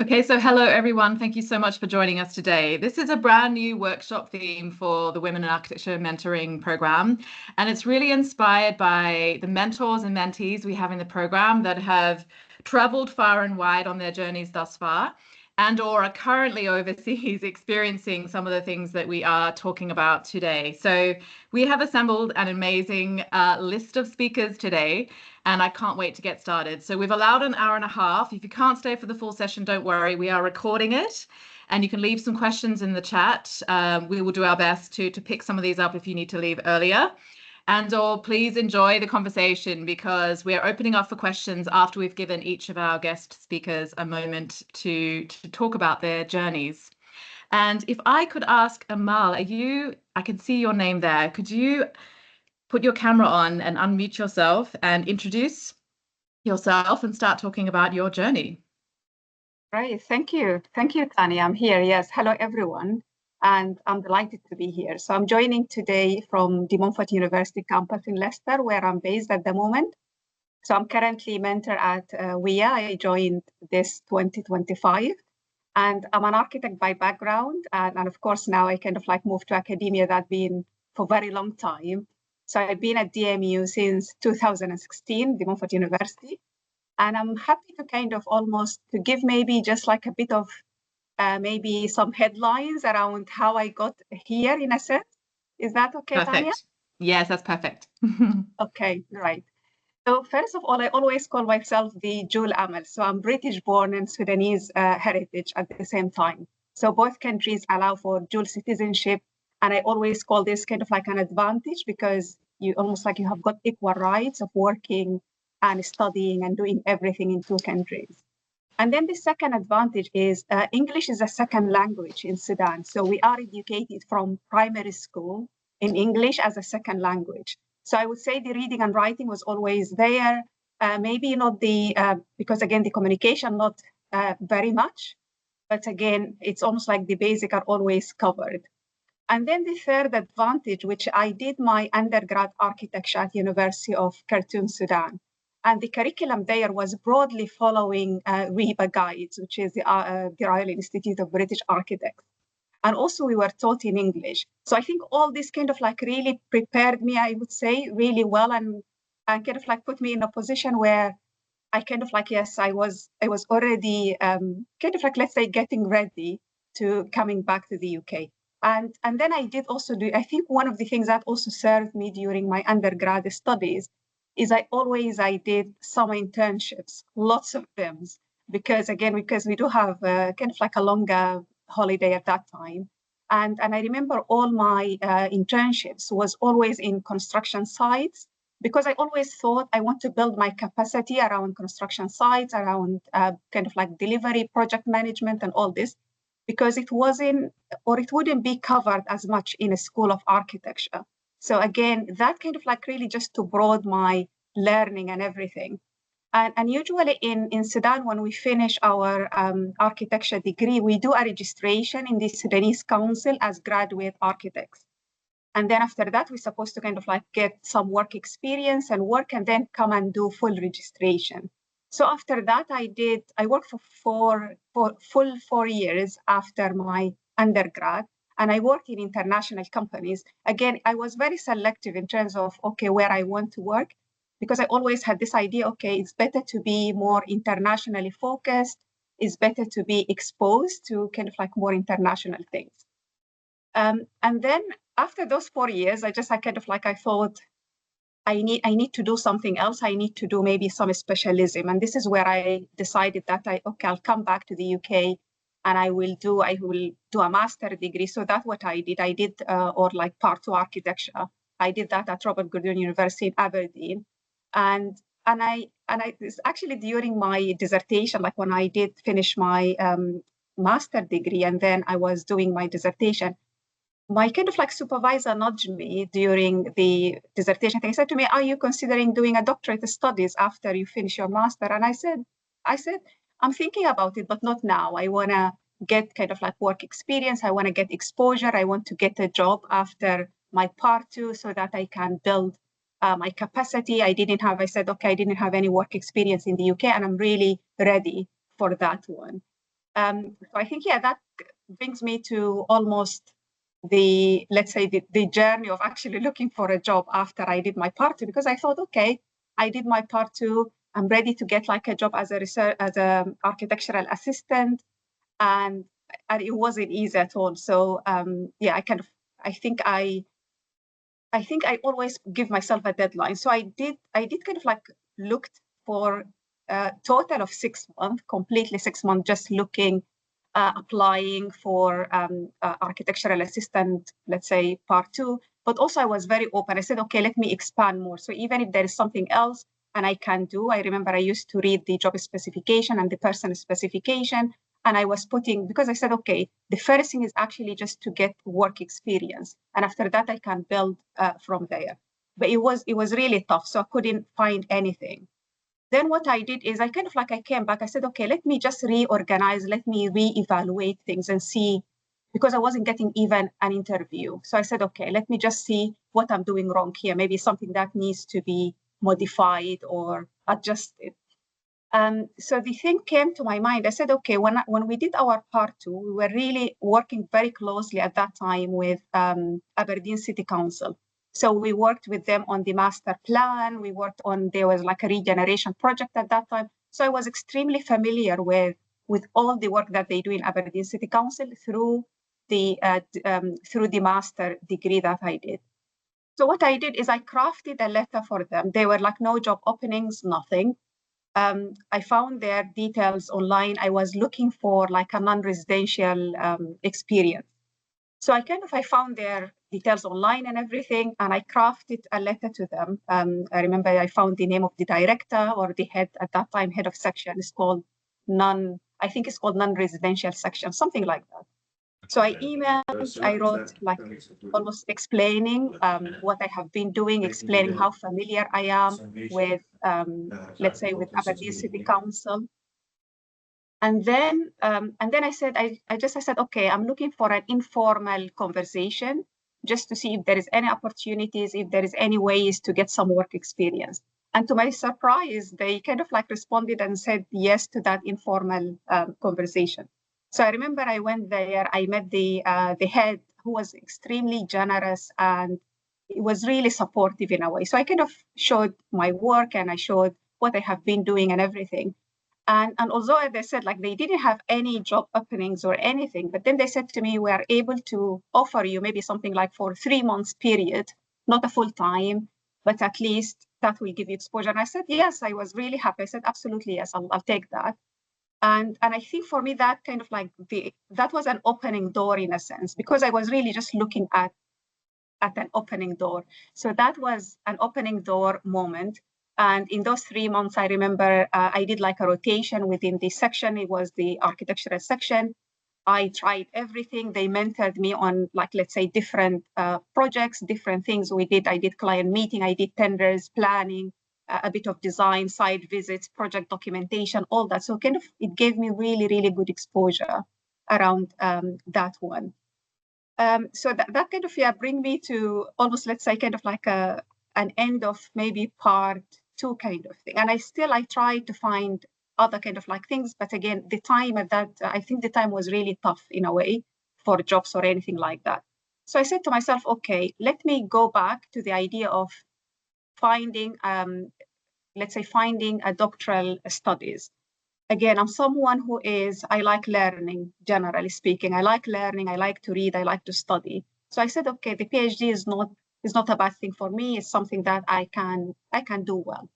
Okay, so hello everyone. Thank you so much for joining us today. This is a brand new workshop theme for the Women in Architecture Mentoring Program, and it's really inspired by the mentors and mentees we have in the program that have traveled far and wide on their journeys thus far and or are currently overseas experiencing some of the things that we are talking about today. So we have assembled an amazing list of speakers today, and I can't wait to get started. So we've allowed an hour and a half. If you can't stay for the full session, don't worry, we are recording it, and you can leave some questions in the chat. We will do our best to pick some of these up if you need to leave earlier. And or please enjoy the conversation, because we're opening up for questions after we've given each of our guest speakers a moment to talk about their journeys. And if I could ask Amal, I can see your name there. Could you put your camera on and unmute yourself and introduce yourself and start talking about your journey? Right, thank you. Thank you, Tania. I'm here. Yes, hello everyone. And I'm delighted to be here. So I'm joining today from the Montfort University campus in Leicester, where I'm based at the moment. So I'm currently mentor at WIA. I joined this 2025. And I'm an architect by background. And of course, now I kind of like moved to academia. That's been for a very long time. So I've been at DMU since 2016, the Montfort University. And I'm happy to kind of almost to give maybe just like a bit of maybe some headlines around how I got here in a sense. Is that okay, Perfect. Tania? Yes, that's perfect. Okay, right. So first of all, I always call myself the dual Amal. So I'm British born and Sudanese heritage at the same time. So both countries allow for dual citizenship. And I always call this kind of like an advantage, because you almost like you have got equal rights of working and studying and doing everything in two countries. And then the second advantage is English is a second language in Sudan. So we are educated from primary school in English as a second language. So I would say the reading and writing was always there. Maybe not because again, the communication, not very much. But again, it's almost like the basic are always covered. And then the third advantage, which I did my undergrad architecture at University of Khartoum, Sudan. And the curriculum there was broadly following RIBA guides, which is the Royal Institute of British Architects. And also we were taught in English. So I think all this kind of like really prepared me, I would say, really well, and kind of like put me in a position where I kind of like, yes, I was already kind of like, let's say, getting ready to coming back to the UK. And then I did also do, I think one of the things that also served me during my undergrad studies is I did summer internships, lots of them, because we do have kind of like a longer holiday at that time. And I remember all my internships was always in construction sites, because I always thought I want to build my capacity around construction sites, around kind of like delivery, project management, and all this, because it wouldn't be covered as much in a school of architecture. So again, that kind of like really just to broaden my learning and everything. And usually in Sudan, when we finish our architecture degree, we do a registration in the Sudanese Council as graduate architects. And then after that, we're supposed to kind of like get some work experience and work, and then come and do full registration. So after that, I worked for full 4 years after my undergrad, and I worked in international companies. Again, I was very selective in terms of, okay, where I want to work, because I always had this idea, okay, it's better to be more internationally focused, it's better to be exposed to kind of like more international things. And then after those 4 years, I thought, I need to do something else. I need to do maybe some specialism. And this is where I decided that I'll come back to the UK and I will do a master's degree. So that's what I did. I did or like part 2 architecture. I did that at Robert Gordon University in Aberdeen. And it's actually during my dissertation, like when I did finish my master's degree, and then I was doing my dissertation, my kind of like supervisor nudged me during the dissertation. He said to me, "Are you considering doing a doctorate studies after you finish your master?" And I said, "I'm thinking about it, but not now. I want to get kind of like work experience. I want to get exposure. I want to get a job after my part 2 so that I can build my capacity." I didn't have any work experience in the UK, and I'm really ready for that one. So I think, yeah, that brings me to almost let's say the journey of actually looking for a job after I did my part two, because I thought, okay, I did my part two, I'm ready to get like a job as a architectural assistant, and it wasn't easy at all. So yeah, I think I always give myself a deadline. So I did kind of like looked for a total of 6 months, completely 6 months, just looking, applying for architectural assistant, let's say part two. But also I was very open. I said, okay, let me expand more. So even if there is something else and I can do, I remember I used to read the job specification and the person specification. And I was putting, because I said, okay, the first thing is actually just to get work experience. And after that, I can build from there. But it was really tough. So I couldn't find anything. Then what I did is I came back. I said, okay, let me just reorganize. Let me reevaluate things and see, because I wasn't getting even an interview. So I said, okay, let me just see what I'm doing wrong here. Maybe something that needs to be modified or adjusted. So the thing came to my mind. I said, okay, when we did our part two, we were really working very closely at that time with Aberdeen City Council. So we worked with them on the master plan. We worked on, there was like a regeneration project at that time. So I was extremely familiar with all the work that they do in Aberdeen City Council through the master degree that I did. So what I did is I crafted a letter for them. There were like no job openings, nothing. I found their details online. I was looking for like a non-residential experience. So I found their details online and everything, and I crafted a letter to them. I remember I found the name of the director or the head at that time, head of section. It's called I think it's called non-residential section, something like that. So I emailed, I wrote like almost explaining what I have been doing, explaining how familiar I am with, let's say, with Aberdeen City Council. And then I said, I said, okay, I'm looking for an informal conversation just to see if there is any opportunities, if there is any ways to get some work experience. And to my surprise, they kind of like responded and said yes to that informal conversation. So I remember I went there, I met the head, who was extremely generous and it was really supportive in a way. So I kind of showed my work and I showed what I have been doing and everything. And although, as I said, like they didn't have any job openings or anything, but then they said to me, we are able to offer you maybe something like for 3 months period, not a full time, but at least that will give you exposure. And I said, yes, I was really happy. I said, absolutely, yes, I'll take that. And I think for me, that kind of like that was an opening door in a sense, because I was really just looking at an opening door. So that was an opening door moment. And in those 3 months, I remember I did like a rotation within the section. It was the architectural section. I tried everything. They mentored me on, like, let's say, different projects, different things we did. I did client meeting, I did tenders, planning, a bit of design, site visits, project documentation, all that. So kind of it gave me really, really good exposure around that one. So that kind of, yeah, bring me to almost, let's say, kind of like an end of maybe part two kind of thing. And I try to find other kind of like things, but again, the time at that, I think the time was really tough in a way for jobs or anything like that. So I said to myself, okay, let me go back to the idea of finding, let's say, finding a doctoral studies. Again, I'm someone who I like learning, generally speaking. I like learning, I like to read, I like to study. So I said, okay, the PhD is not a bad thing for me. It's something that I can do well.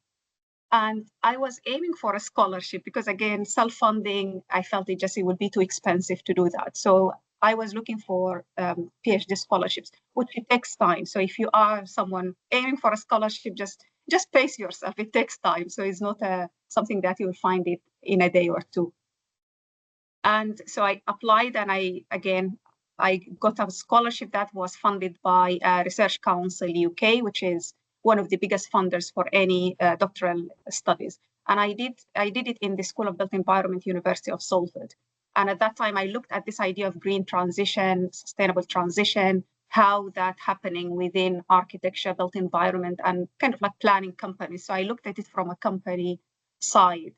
And I was aiming for a scholarship because, again, self-funding, I felt it would be too expensive to do that. So I was looking for PhD scholarships, which it takes time. So if you are someone aiming for a scholarship, just pace yourself. It takes time. So it's not something that you will find it in a day or two. And so I applied, and I got a scholarship that was funded by Research Council UK, which is one of the biggest funders for any doctoral studies. And I did it in the School of Built Environment, University of Salford. And at that time, I looked at this idea of green transition, sustainable transition, how that happening within architecture, built environment, and kind of like planning companies. So I looked at it from a company side.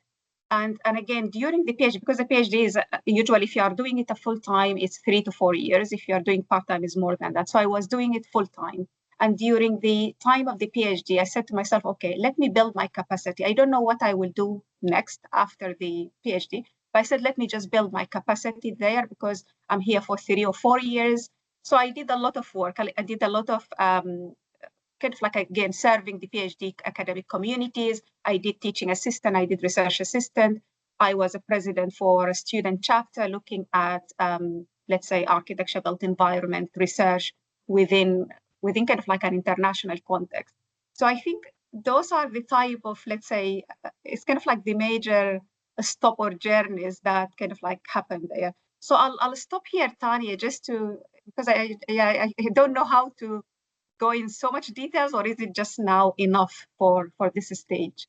And again, during the PhD, because the PhD is usually, if you are doing it a full time, it's 3 to 4 years. If you are doing part time, it's more than that. So I was doing it full time. And during the time of the PhD, I said to myself, okay, let me build my capacity. I don't know what I will do next after the PhD, but I said, let me just build my capacity there because I'm here for 3 or 4 years. So I did a lot of work. I did a lot of kind of like, again, serving the PhD academic communities. I did teaching assistant, I did research assistant. I was a president for a student chapter looking at, let's say, architecture, built environment research within kind of like an international context. So I think those are the type of, let's say, it's kind of like the major stop or journeys that kind of like happened there. So I'll stop here, Tania, just to, because I don't know how to go in so much details, or is it just now enough for this stage?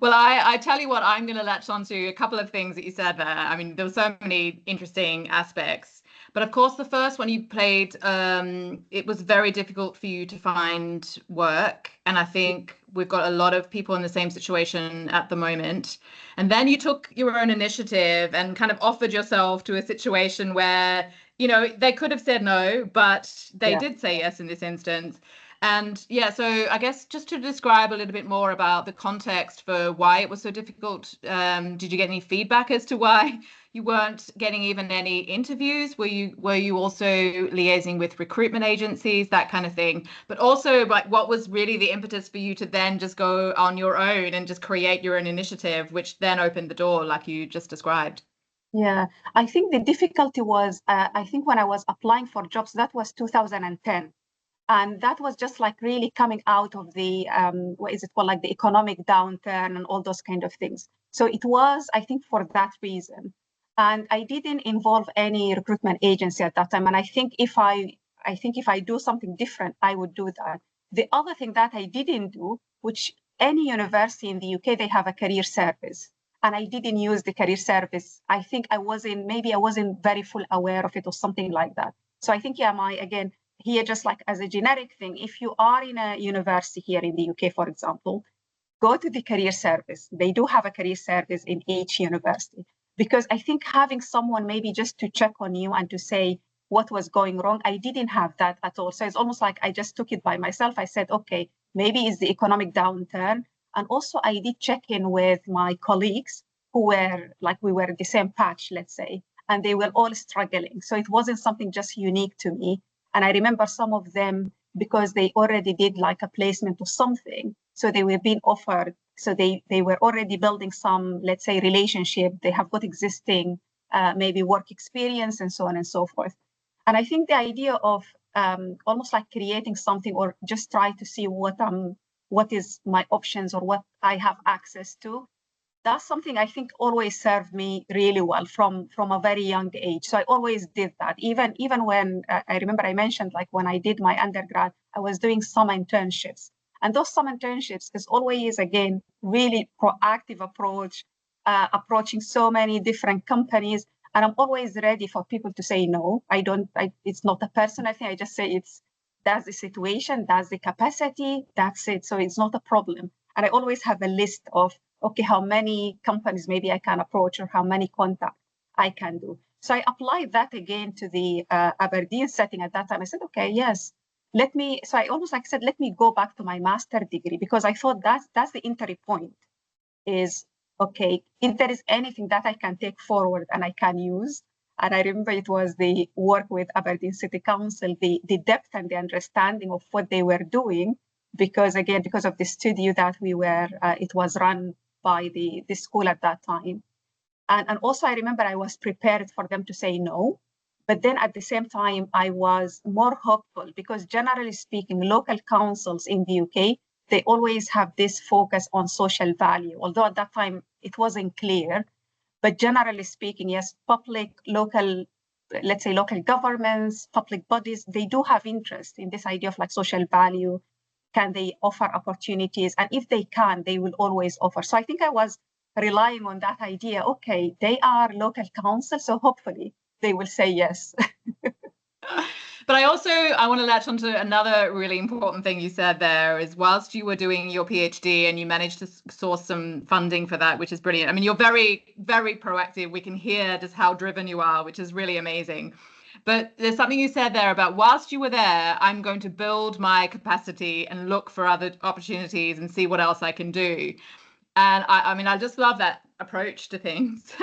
Well, I tell you what, I'm going to latch on to a couple of things that you said there. I mean, there were so many interesting aspects. But of course, the first one you played, it was very difficult for you to find work. And I think we've got a lot of people in the same situation at the moment. And then you took your own initiative and kind of offered yourself to a situation where, you know, they could have said no, but they did say yes in this instance. And yeah, so I guess just to describe a little bit more about the context for why it was so difficult. Did you get any feedback as to why you weren't getting even any interviews? Were you also liaising with recruitment agencies, that kind of thing? But also, like, what was really the impetus for you to then just go on your own and just create your own initiative, which then opened the door, like you just described? Yeah, I think the difficulty was, I think when I was applying for jobs, that was 2010. And that was just like really coming out of the, what is it called, like the economic downturn and all those kind of things. So it was, I think, for that reason. And I didn't involve any recruitment agency at that time. And I think if I do something different, I would do that. The other thing that I didn't do, which any university in the UK, they have a career service. And I didn't use the career service. I think maybe I wasn't very full aware of it or something like that. So I think, yeah, again, here, just like as a generic thing, if you are in a university here in the UK, for example, go to the career service. They do have a career service in each university, because I think having someone maybe just to check on you and to say what was going wrong, I didn't have that at all. So it's almost like I just took it by myself. I said, okay, maybe it's the economic downturn. And also I did check in with my colleagues who were like, we were in the same patch, let's say, and they were all struggling. So it wasn't something just unique to me. And I remember some of them, because they already did like a placement or something, so they were being offered. So they were already building some, let's say, relationship. They have got existing maybe work experience and so on and so forth. And I think the idea of almost like creating something or just try to see what is my options or what I have access to, that's something I think always served me really well from a very young age. So I always did that. Even when I remember I mentioned, like when I did my undergrad, I was doing some internships. And those some internships is always, again, really proactive approach, approaching so many different companies. And I'm always ready for people to say no. It's not a personal thing. I just say that's the situation, that's the capacity, that's it. So it's not a problem. And I always have a list of, okay, how many companies maybe I can approach or how many contacts I can do. So I applied that again to the Aberdeen setting at that time. I said, okay, yes, so I almost like said, let me go back to my master degree, because I thought that's the entry point is, okay, if there is anything that I can take forward and I can use. And I remember it was the work with Aberdeen City Council, the depth and the understanding of what they were doing, because of the studio that we were, it was run by the school at that time. And also I remember I was prepared for them to say no, but then at the same time, I was more hopeful, because generally speaking, local councils in the UK, they always have this focus on social value, although at that time it wasn't clear. But generally speaking, yes, local governments, public bodies, they do have interest in this idea of like social value. Can they offer opportunities? And if they can, they will always offer. So I think I was relying on that idea. Okay, they are local council, so hopefully they will say yes. But I want to latch onto another really important thing you said there is whilst you were doing your PhD and you managed to source some funding for that, which is brilliant. I mean, you're very, very proactive. We can hear just how driven you are, which is really amazing. But there's something you said there about whilst you were there, I'm going to build my capacity and look for other opportunities and see what else I can do. And I mean, I just love that approach to things.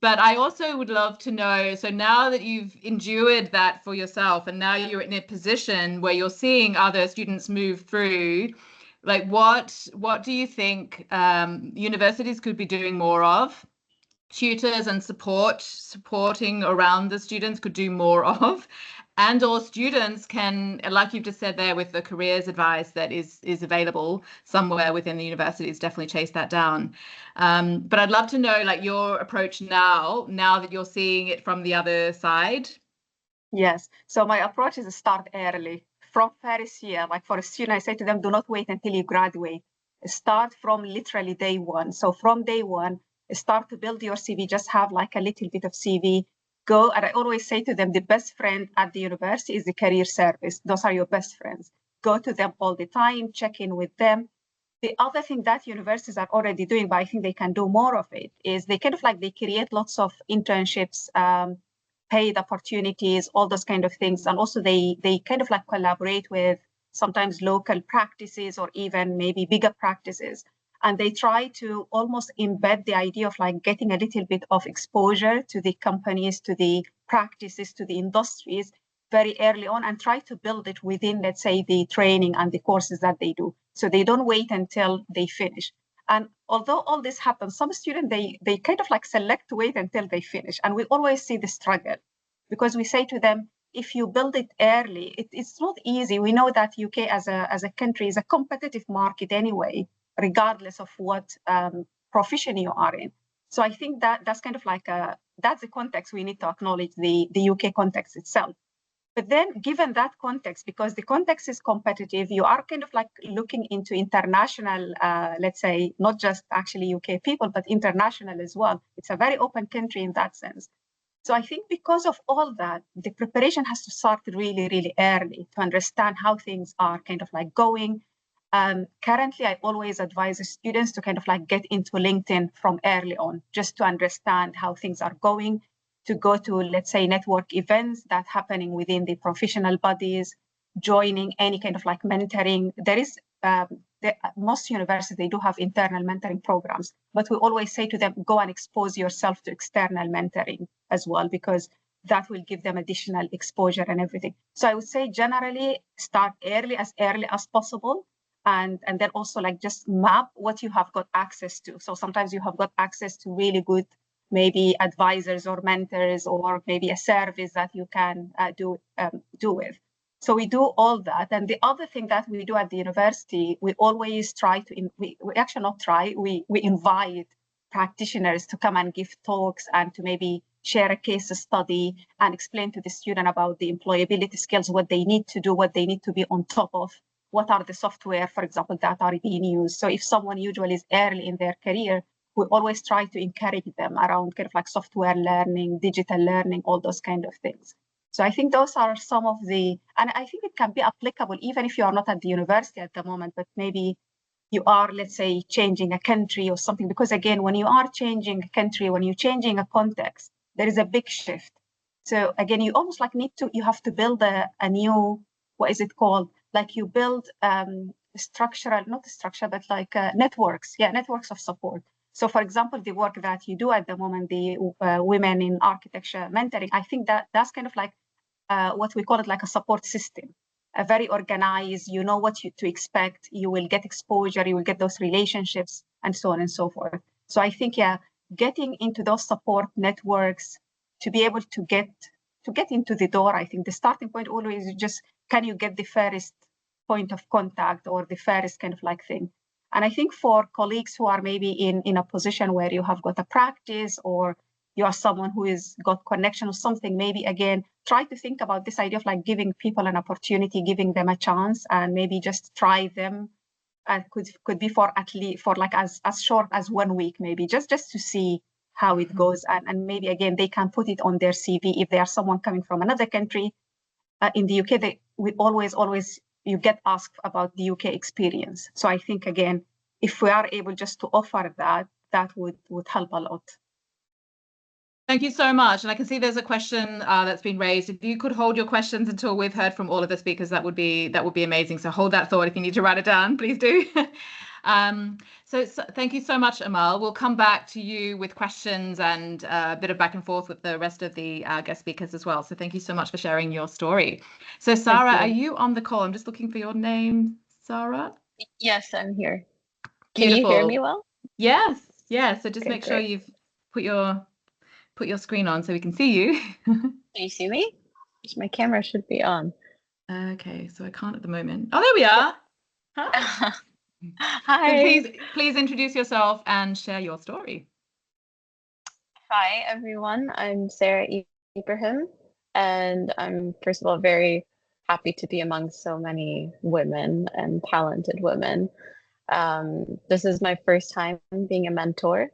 But I also would love to know, so now that you've endured that for yourself and now you're in a position where you're seeing other students move through, like what do you think universities could be doing more of? Tutors and supporting around the students could do more of, and or students can, like you've just said there with the careers advice that is available somewhere within the universities, definitely chase that down. But I'd love to know like your approach now that you're seeing it from the other side. Yes, so my approach is to start early. From first year, like for a student, I say to them, do not wait until you graduate. Start from literally day one. So from day one, start to build your CV, just have like a little bit of CV. Go, and I always say to them, the best friend at the university is the career service. Those are your best friends. Go to them all the time, check in with them. The other thing that universities are already doing, but I think they can do more of it, is they kind of like, they create lots of internships, paid opportunities, all those kind of things. And also they kind of like collaborate with sometimes local practices or even maybe bigger practices. And they try to almost embed the idea of like getting a little bit of exposure to the companies, to the practices, to the industries very early on, and try to build it within, let's say, the training and the courses that they do. So they don't wait until they finish. And although all this happens, some students, they kind of like select to wait until they finish. And we always see the struggle because we say to them, if you build it early, it's not easy. We know that UK as a country is a competitive market anyway, regardless of what profession you are in. So I think that's kind of like that's the context we need to acknowledge, the UK context itself. But then given that context, because the context is competitive, you are kind of like looking into international, let's say, not just actually UK people, but international as well. It's a very open country in that sense. So I think because of all that, the preparation has to start really, really early to understand how things are kind of like going. Currently, I always advise the students to kind of like get into LinkedIn from early on, just to understand how things are going, to go to, let's say, network events that happening within the professional bodies, joining any kind of like mentoring. There is, most universities, they do have internal mentoring programs, but we always say to them, go and expose yourself to external mentoring as well, because that will give them additional exposure and everything. So I would say generally start early as possible. And then also like just map what you have got access to. So sometimes you have got access to really good, maybe advisors or mentors, or maybe a service that you can do with. So we do all that. And the other thing that we do at the university, we always try to, we actually not try, we invite practitioners to come and give talks and to maybe share a case study and explain to the student about the employability skills, what they need to do, what they need to be on top of, what are the software, for example, that are being used. So if someone usually is early in their career, we always try to encourage them around kind of like software learning, digital learning, all those kind of things. So I think those are some of the, and I think it can be applicable even if you are not at the university at the moment, but maybe you are, let's say, changing a country or something. Because again, when you are changing a country, when you're changing a context, there is a big shift. So again, you almost like you have to build a new, what is it called? Like you build structural, not structure, but like networks. Yeah, networks of support. So for example, the work that you do at the moment, the women in architecture mentoring, I think that's kind of like what we call it like a support system, a very organized, you know what to expect, you will get exposure, you will get those relationships and so on and so forth. So I think, yeah, getting into those support networks to be able to get into the door, I think the starting point always is just, can you get the first point of contact or the first kind of like thing? And I think for colleagues who are maybe in a position where you have got a practice or you are someone who has got connection or something, maybe again, try to think about this idea of like giving people an opportunity, giving them a chance, and maybe just try them. And could be for at least for like as short as 1 week, maybe just to see how it goes. And maybe again, they can put it on their CV if they are someone coming from another country. in the UK, we always you get asked about the UK experience. So I think, again, if we are able just to offer that, that would help a lot. Thank you so much. And I can see there's a question that's been raised. If you could hold your questions until we've heard from all of the speakers, that would be amazing. So hold that thought. If you need to write it down, please do. So thank you so much, Amal. We'll come back to you with questions and a bit of back and forth with the rest of the guest speakers as well. So thank you so much for sharing your story. So Sara, are you on the call? I'm just looking for your name, Sara. Yes, I'm here. Can Beautiful. you hear me well? Yes. Yeah. So just make sure great. you've put your screen on so we can see you. Do you see me? My camera should be on. Okay, so I can't at the moment. Oh, there we are. Hi. Hi. So please introduce yourself and share your story. Hi, everyone. I'm Sara Ibrahim, and I'm, first of all, very happy to be among so many women and talented women. This is my first time being a mentor,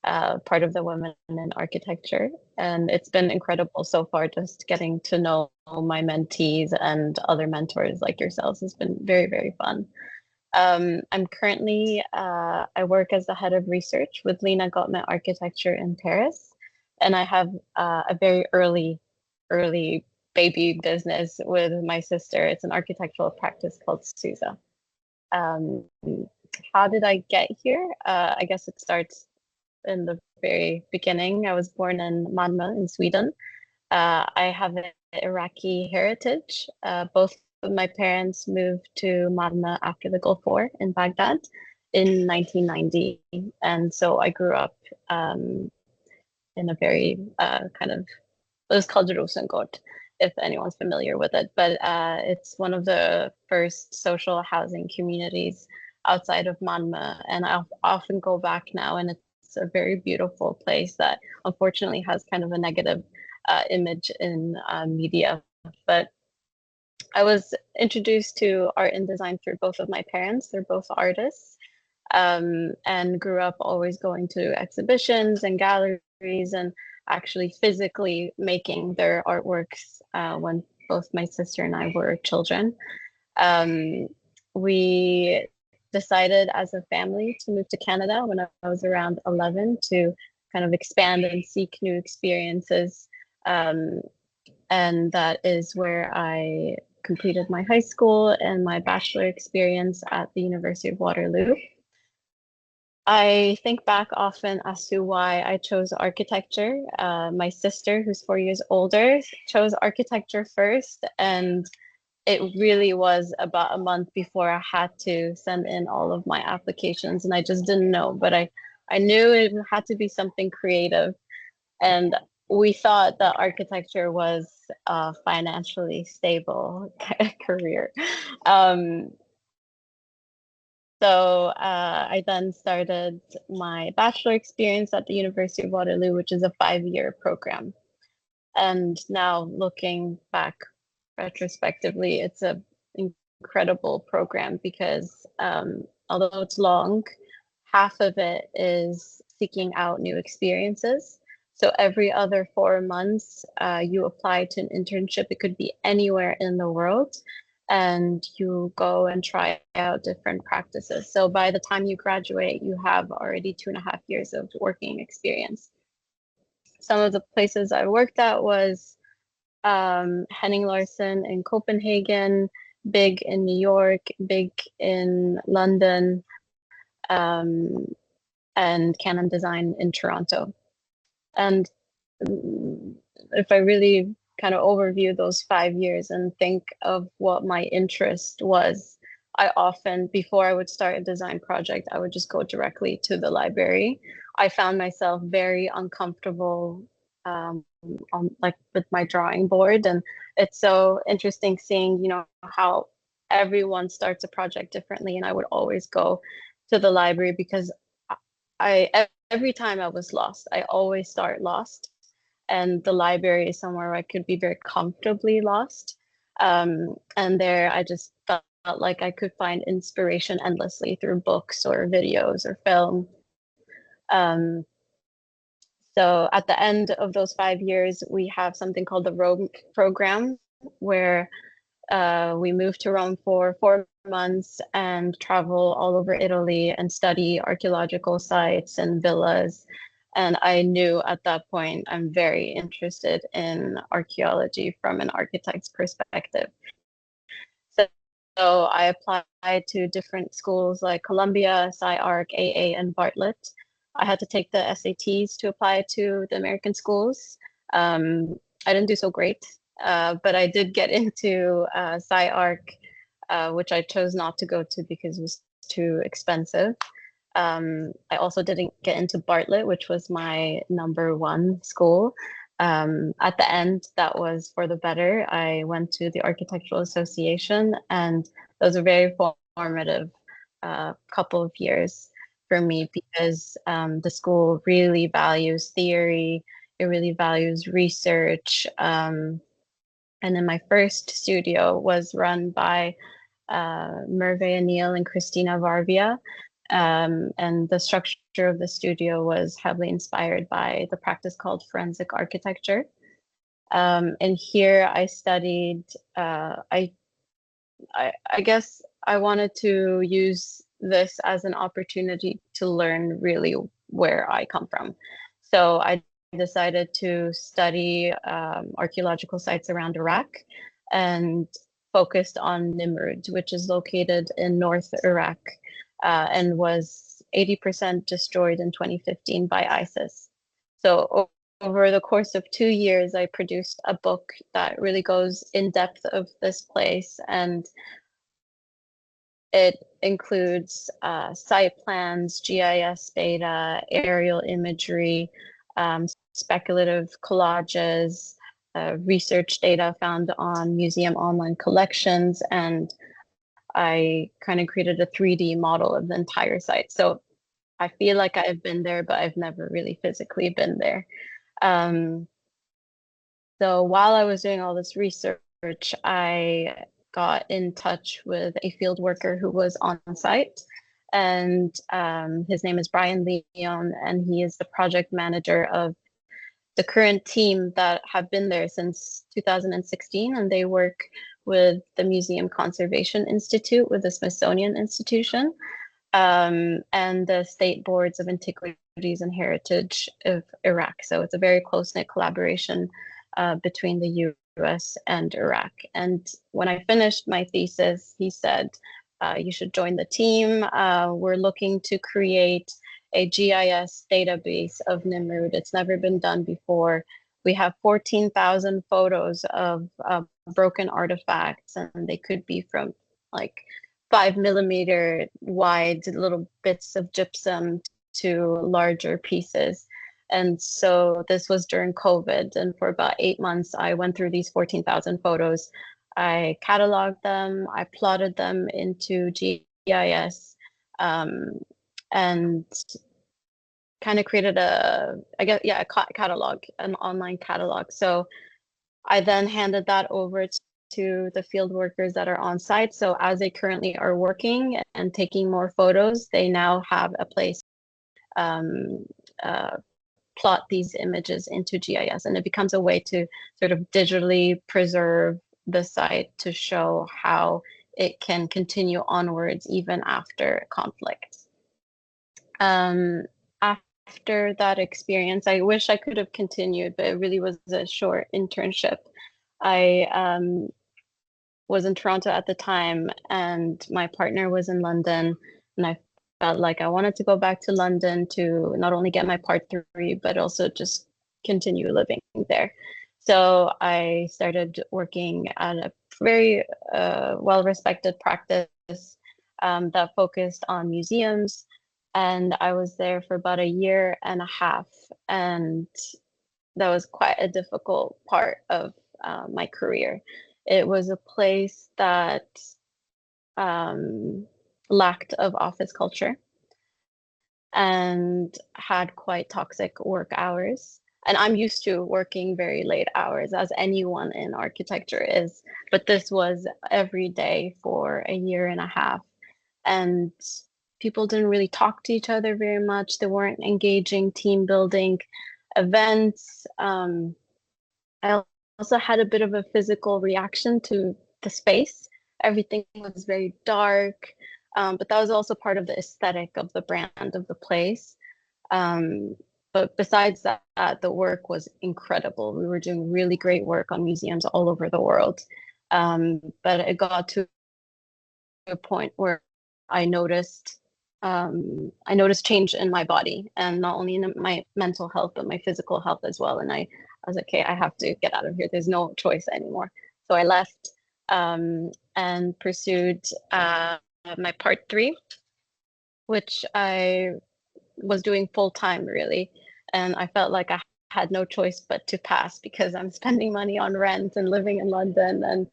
part of the Women in Architecture, and it's been incredible so far. Just getting to know my mentees and other mentors like yourselves has been very, very fun. I'm currently, I work as the head of research with Lina Ghotmeh Architecture in Paris, and I have a very early baby business with my sister. It's an architectural practice called Susa. How did I get here? I guess it starts in the very beginning. I was born in Malmö in Sweden. I have an Iraqi heritage. Both of my parents moved to Malmö after the Gulf War in Baghdad in 1990. And so I grew up in a very kind of, it was called Rosengård, if anyone's familiar with it. But it's one of the first social housing communities outside of Malmö. And I often go back now, and it's a very beautiful place that unfortunately has kind of a negative image in media. But I was introduced to art and design through both of my parents. They're both artists, and grew up always going to exhibitions and galleries and actually physically making their artworks when both my sister and I were children. We decided as a family to move to Canada when I was around 11 to kind of expand and seek new experiences. And that is where I completed my high school and my bachelor experience at the University of Waterloo. I think back often as to why I chose architecture. My sister, who's 4 years older, chose architecture first, and it really was about a month before I had to send in all of my applications, and I just didn't know, but I knew it had to be something creative. And we thought that architecture was a financially stable career. So I then started my bachelor experience at the University of Waterloo, which is a 5-year program. And now looking back retrospectively, it's an incredible program because although it's long, half of it is seeking out new experiences. So every other 4 months, you apply to an internship. It could be anywhere in the world, and you go and try out different practices. So by the time you graduate, you have already 2.5 years of working experience. Some of the places I worked at was Henning Larsen in Copenhagen, big in New York, big in London, and Canon Design in Toronto. And if I really kind of overview those 5 years and think of what my interest was, I often, before I would start a design project, I would just go directly to the library. I found myself very uncomfortable with my drawing board, and it's so interesting seeing, how everyone starts a project differently. And I would always go to the library because every time I was lost, I always start lost. And the library is somewhere where I could be very comfortably lost. And there I just felt like I could find inspiration endlessly through books or videos or film. So at the end of those 5 years, we have something called the Rogue program, where we moved to Rome for 4 months and travel all over Italy and study archaeological sites and villas. And I knew at that point I'm very interested in archaeology from an architect's perspective. So I applied to different schools like Columbia, SciArc, AA, and Bartlett. I had to take the SATs to apply to the American schools. I didn't do so great, but I did get into SciArc, which I chose not to go to because it was too expensive. I also didn't get into Bartlett, which was my #1 school. At the end, that was for the better. I went to the Architectural Association, and that was a very formative couple of years for me because the school really values theory, it really values research. And then my first studio was run by Merve Anil and Christina Varvia. And the structure of the studio was heavily inspired by the practice called forensic architecture. And here I studied, I guess I wanted to use this as an opportunity to learn really where I come from. So I decided to study archaeological sites around Iraq and focused on Nimrud, which is located in North Iraq and was 80% destroyed in 2015 by ISIS. So over the course of 2 years, I produced a book that really goes in depth of this place, and it includes site plans, GIS data, aerial imagery, speculative collages, research data found on museum online collections, and I kind of created a 3D model of the entire site. So I feel like I've been there, but I've never really physically been there. So while I was doing all this research, I got in touch with a field worker who was on site, and his name is Brian Leon, and he is the project manager of the current team that have been there since 2016, and they work with the Museum Conservation Institute with the Smithsonian Institution and the State Boards of Antiquities and Heritage of Iraq. So it's a very close-knit collaboration between the US and Iraq. And when I finished my thesis, he said, you should join the team. We're looking to create a GIS database of Nimrud. It's never been done before. We have 14,000 photos of broken artifacts, and they could be from like 5mm wide little bits of gypsum to larger pieces. And so this was during COVID, and for about 8 months, I went through these 14,000 photos. I cataloged them, I plotted them into GIS, and kind of created a catalog, an online catalog. So I then handed that over to the field workers that are on site. So as they currently are working and taking more photos, they now have a place plot these images into GIS, and it becomes a way to sort of digitally preserve the site to show how it can continue onwards even after conflict. After that experience, I wish I could have continued, but it really was a short internship. I was in Toronto at the time, and my partner was in London, and I felt like I wanted to go back to London to not only get my Part 3, but also just continue living there. So I started working at a very well-respected practice that focused on museums, and I was there for about 1.5 years, and that was quite a difficult part of my career. It was a place that lacked of office culture and had quite toxic work hours. And I'm used to working very late hours, as anyone in architecture is, but this was every day for 1.5 years. And people didn't really talk to each other very much. They weren't engaging team building events. I also had a bit of a physical reaction to the space. Everything was very dark, but that was also part of the aesthetic of the brand of the place. But besides that, the work was incredible. We were doing really great work on museums all over the world. But it got to a point where I noticed change in my body, and not only in my mental health, but my physical health as well. And I was like, okay, I have to get out of here. There's no choice anymore. So I left and pursued my part 3, which I was doing full time really. And I felt like I had no choice but to pass, because I'm spending money on rent and living in London. And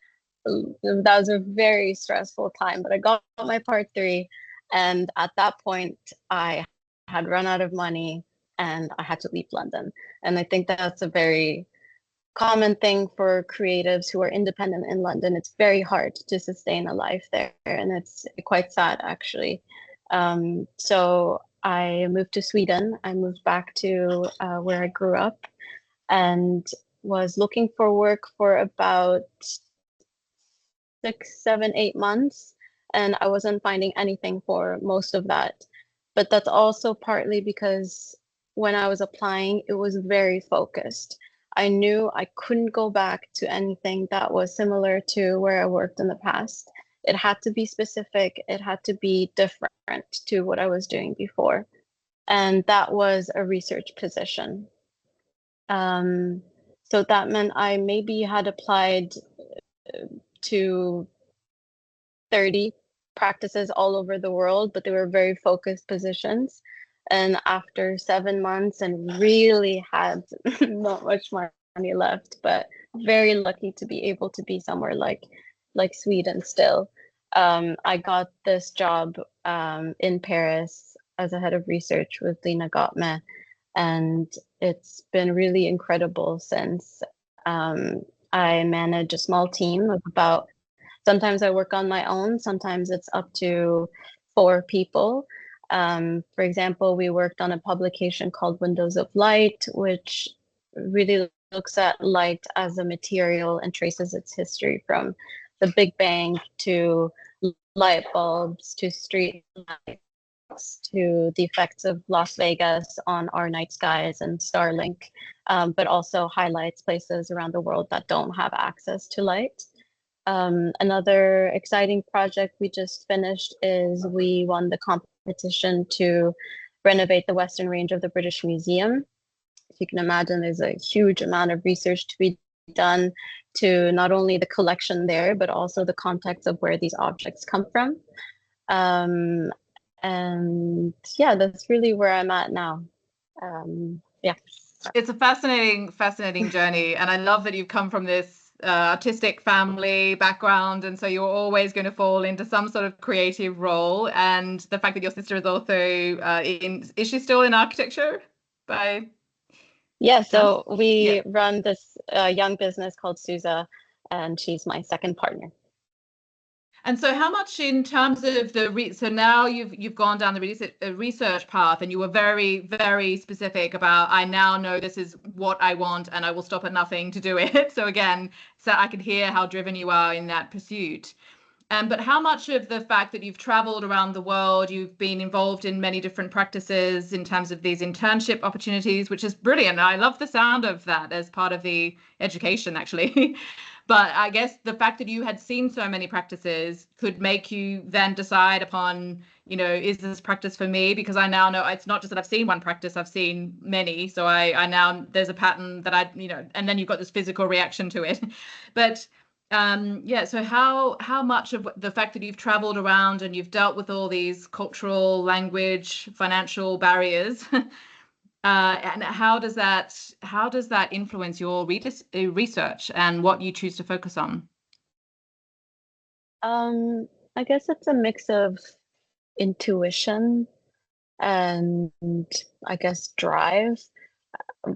that was a very stressful time, but I got my part 3. And at that point, I had run out of money and I had to leave London. And I think that's a very common thing for creatives who are independent in London. It's very hard to sustain a life there, and it's quite sad actually. So I moved to Sweden. I moved back to where I grew up, and was looking for work for about 6, 7, 8 months. And I wasn't finding anything for most of that. But that's also partly because when I was applying, it was very focused. I knew I couldn't go back to anything that was similar to where I worked in the past. It had to be specific. It had to be different to what I was doing before. And that was a research position. So that meant I maybe had applied to 30 practices all over the world, but they were very focused positions. And after 7 months, and really had not much money left, but very lucky to be able to be somewhere like Sweden still. I got this job in Paris as a head of research with Lina Ghotmeh, and it's been really incredible since. I manage a small team of about, sometimes I work on my own, sometimes it's up to 4 people. For example, we worked on a publication called Windows of Light, which really looks at light as a material and traces its history from the Big Bang to light bulbs to street lights to the effects of Las Vegas on our night skies and Starlink, but also highlights places around the world that don't have access to light. Another exciting project we just finished is we won the competition to renovate the Western Range of the British Museum. If you can imagine, there's a huge amount of research to be done to not only the collection there, but also the context of where these objects come from. And yeah, that's really where I'm at now. Yeah. It's a fascinating journey. And I love that you've come from this artistic family background, and so you're always going to fall into some sort of creative role. And the fact that your sister is also is she still in architecture? Yeah, so we run this young business called Sousa, and she's my second partner. And so how much in terms of so now you've gone down the research path, and you were very, very specific about, I now know this is what I want and I will stop at nothing to do it. So again, so I could hear how driven you are in that pursuit. But how much of the fact that you've traveled around the world, you've been involved in many different practices in terms of these internship opportunities, which is brilliant. I love the sound of that as part of the education, actually. But I guess the fact that you had seen so many practices could make you then decide upon, is this practice for me? Because I now know it's not just that I've seen one practice, I've seen many. So I now, there's a pattern that and then you've got this physical reaction to it. But so how much of the fact that you've traveled around and you've dealt with all these cultural, language, financial barriers, and how does that influence your research and what you choose to focus on? I guess it's a mix of intuition and I guess drive.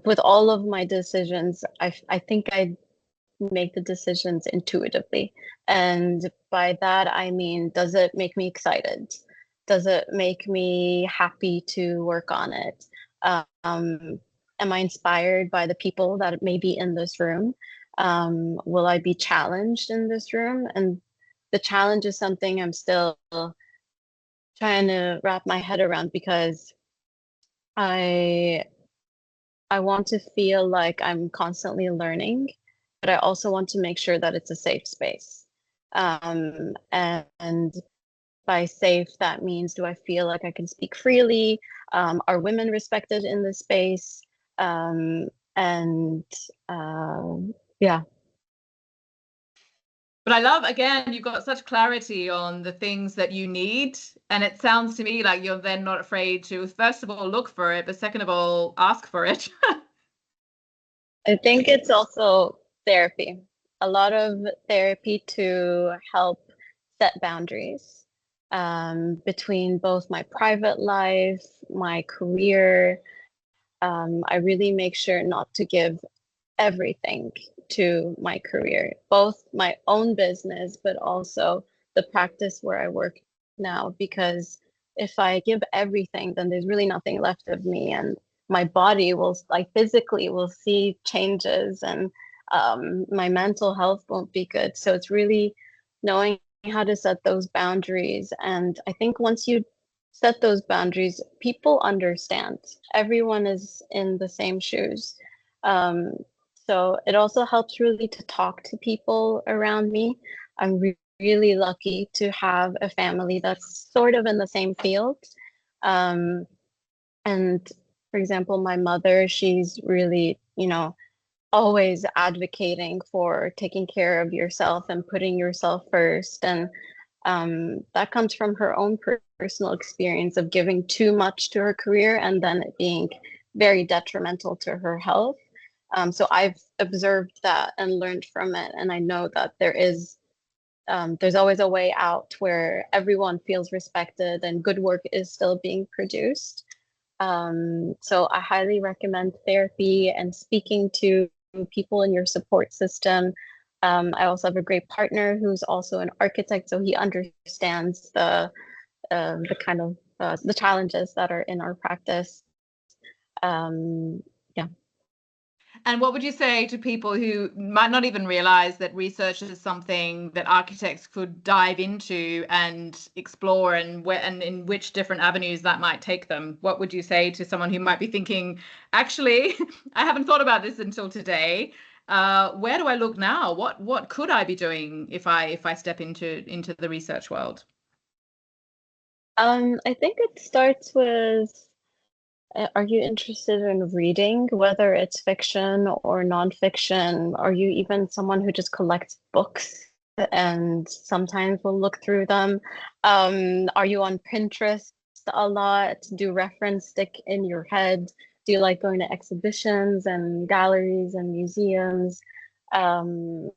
With all of my decisions, I think I make the decisions intuitively. And by that, I mean, does it make me excited? Does it make me happy to work on it? Am I inspired by the people that may be in this room? Will I be challenged in this room? And the challenge is something I'm still trying to wrap my head around, because I want to feel like I'm constantly learning, but I also want to make sure that it's a safe space. And by safe, that means, do I feel like I can speak freely? Are women respected in this space? And yeah. But I love, again, you've got such clarity on the things that you need. And it sounds to me like you're then not afraid to, first of all, look for it, but second of all, ask for it. I think it's also therapy, a lot of therapy to help set boundaries between both my private life, my career. I really make sure not to give everything to my career, both my own business, but also the practice where I work now. Because if I give everything, then there's really nothing left of me, and my body will, like, physically will see changes, and my mental health won't be good. So it's really knowing how to set those boundaries. And I think once you set those boundaries, people understand. Everyone is in the same shoes. So it also helps really to talk to people around me. I'm really lucky to have a family that's sort of in the same field. And for example, my mother, she's really, always advocating for taking care of yourself and putting yourself first. And that comes from her own personal experience of giving too much to her career and then it being very detrimental to her health. So I've observed that and learned from it. And I know that there's always a way out where everyone feels respected and good work is still being produced. So I highly recommend therapy and speaking to people in your support system. I also have a great partner who's also an architect, so he understands the kind of the challenges that are in our practice. Yeah. And what would you say to people who might not even realize that research is something that architects could dive into and explore, and where and in which different avenues that might take them? What would you say to someone who might be thinking, actually, I haven't thought about this until today. Where do I look now? What could I be doing if I step into the research world? I think it starts with, are you interested in reading, whether it's fiction or nonfiction? Are you even someone who just collects books and sometimes will look through them? Are you on Pinterest a lot? Do reference stick in your head? Do you like going to exhibitions and galleries and museums? Do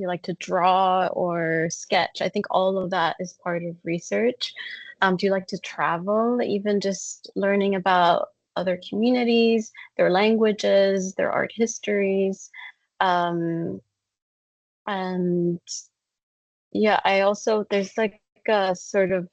you like to draw or sketch? I think all of that is part of research. Do you like to travel, even just learning about other communities, their languages, their art histories? And yeah, there's like a sort of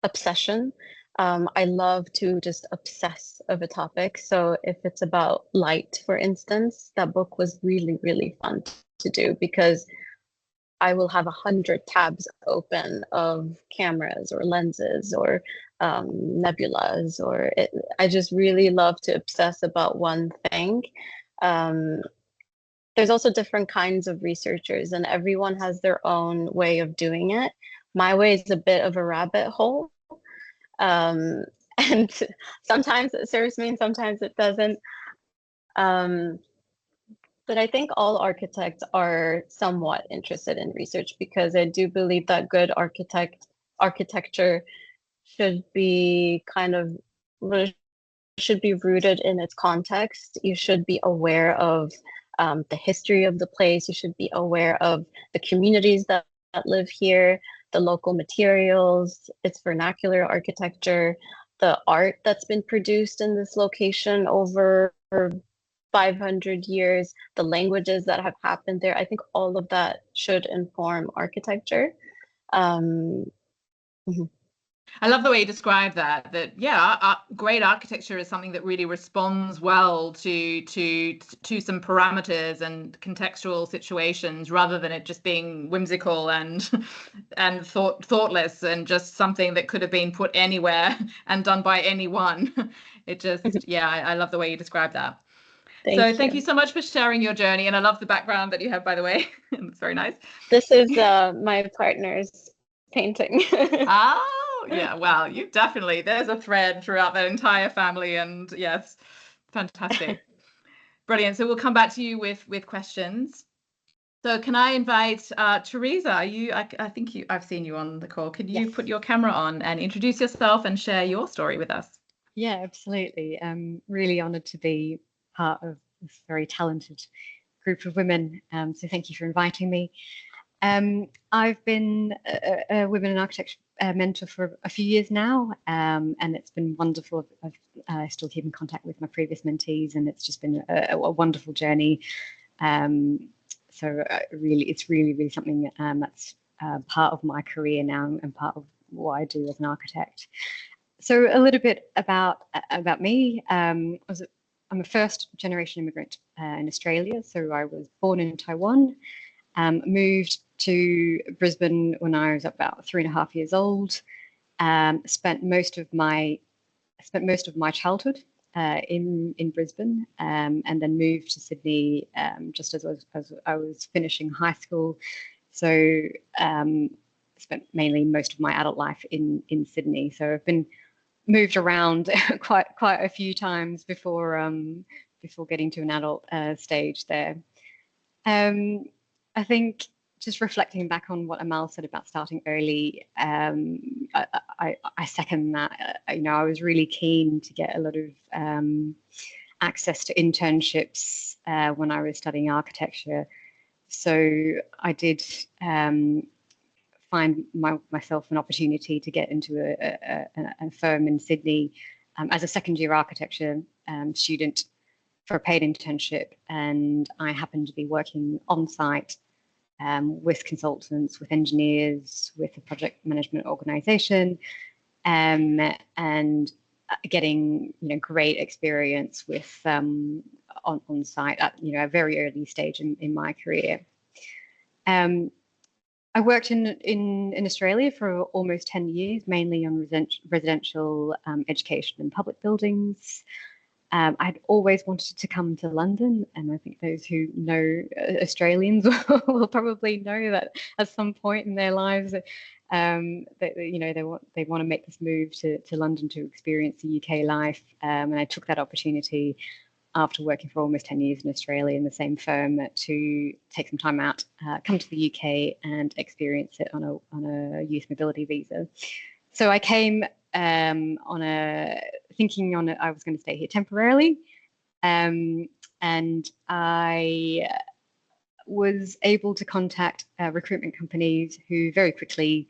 obsession. I love to just obsess of a topic. So if it's about light, for instance, that book was really, really fun to do because I will have 100 tabs open of cameras or lenses or nebulas, I just really love to obsess about one thing. There's also different kinds of researchers and everyone has their own way of doing it. My way is a bit of a rabbit hole. And sometimes it serves me and sometimes it doesn't. But I think all architects are somewhat interested in research because I do believe that good architecture should be should be rooted in its context. You should be aware of the history of the place. You should be aware of the communities that live here, the local materials, its vernacular architecture, the art that's been produced in this location over 500 years, the languages that have happened there. I think all of that should inform architecture. Mhm. I love the way you describe that. Yeah, great architecture is something that really responds well to some parameters and contextual situations, rather than it just being whimsical and and thoughtless and just something that could have been put anywhere and done by anyone. It just, yeah, I love the way you describe that. So thank you so much for sharing your journey, and I love the background that you have, by the way. It's very nice. This is my partner's painting. Oh, yeah. Well, you definitely, there's a thread throughout the entire family, and yes, fantastic. Brilliant. So we'll come back to you with questions. So can I invite Theresa? I think I've seen you on the call. Could you put your camera on and introduce yourself and share your story with us? Yeah, absolutely. I'm really honoured to be part of this very talented group of women. So thank you for inviting me. I've been a women in architecture mentor for a few years now, and it's been wonderful. I still keep in contact with my previous mentees, and it's just been a wonderful journey. So it's really something that's part of my career now and part of what I do as an architect. So a little bit about me. I'm a first generation immigrant in Australia. So I was born in Taiwan, moved to Brisbane when I was about 3.5 years old. Spent most of my childhood in Brisbane, and then moved to Sydney just as I was finishing high school. So spent mainly most of my adult life in Sydney. So I've been moved around quite a few times before getting to an adult stage there. I think just reflecting back on what Amal said about starting early, I second that. I was really keen to get a lot of access to internships when I was studying architecture. So I did find myself an opportunity to get into a firm in Sydney as a second-year architecture student for a paid internship, and I happened to be working on site with consultants, with engineers, with a project management organization, and getting great experience with on site at a very early stage in my career. I worked in Australia for almost 10 years, mainly on residential education and public buildings. I'd always wanted to come to London, and I think those who know Australians will probably know that at some point in their lives, they want to make this move to London to experience the UK life. And I took that opportunity after working for almost 10 years in Australia in the same firm to take some time out, come to the UK and experience it on a youth mobility visa. So I came I was going to stay here temporarily, and I was able to contact recruitment companies who very quickly,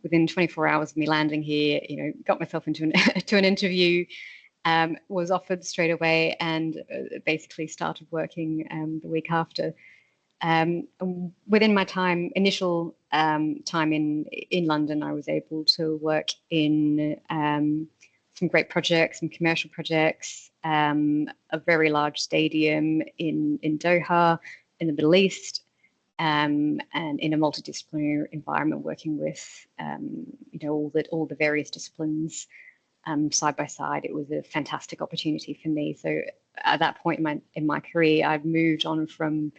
within 24 hours of me landing here, got myself into an interview. Was offered straight away, and basically started working the week after. Within my initial time in London, I was able to work in some great projects, some commercial projects, a very large stadium in Doha, in the Middle East, and in a multidisciplinary environment, working with all the various disciplines. Side by side. It was a fantastic opportunity for me. So at that point in my career, I've moved on from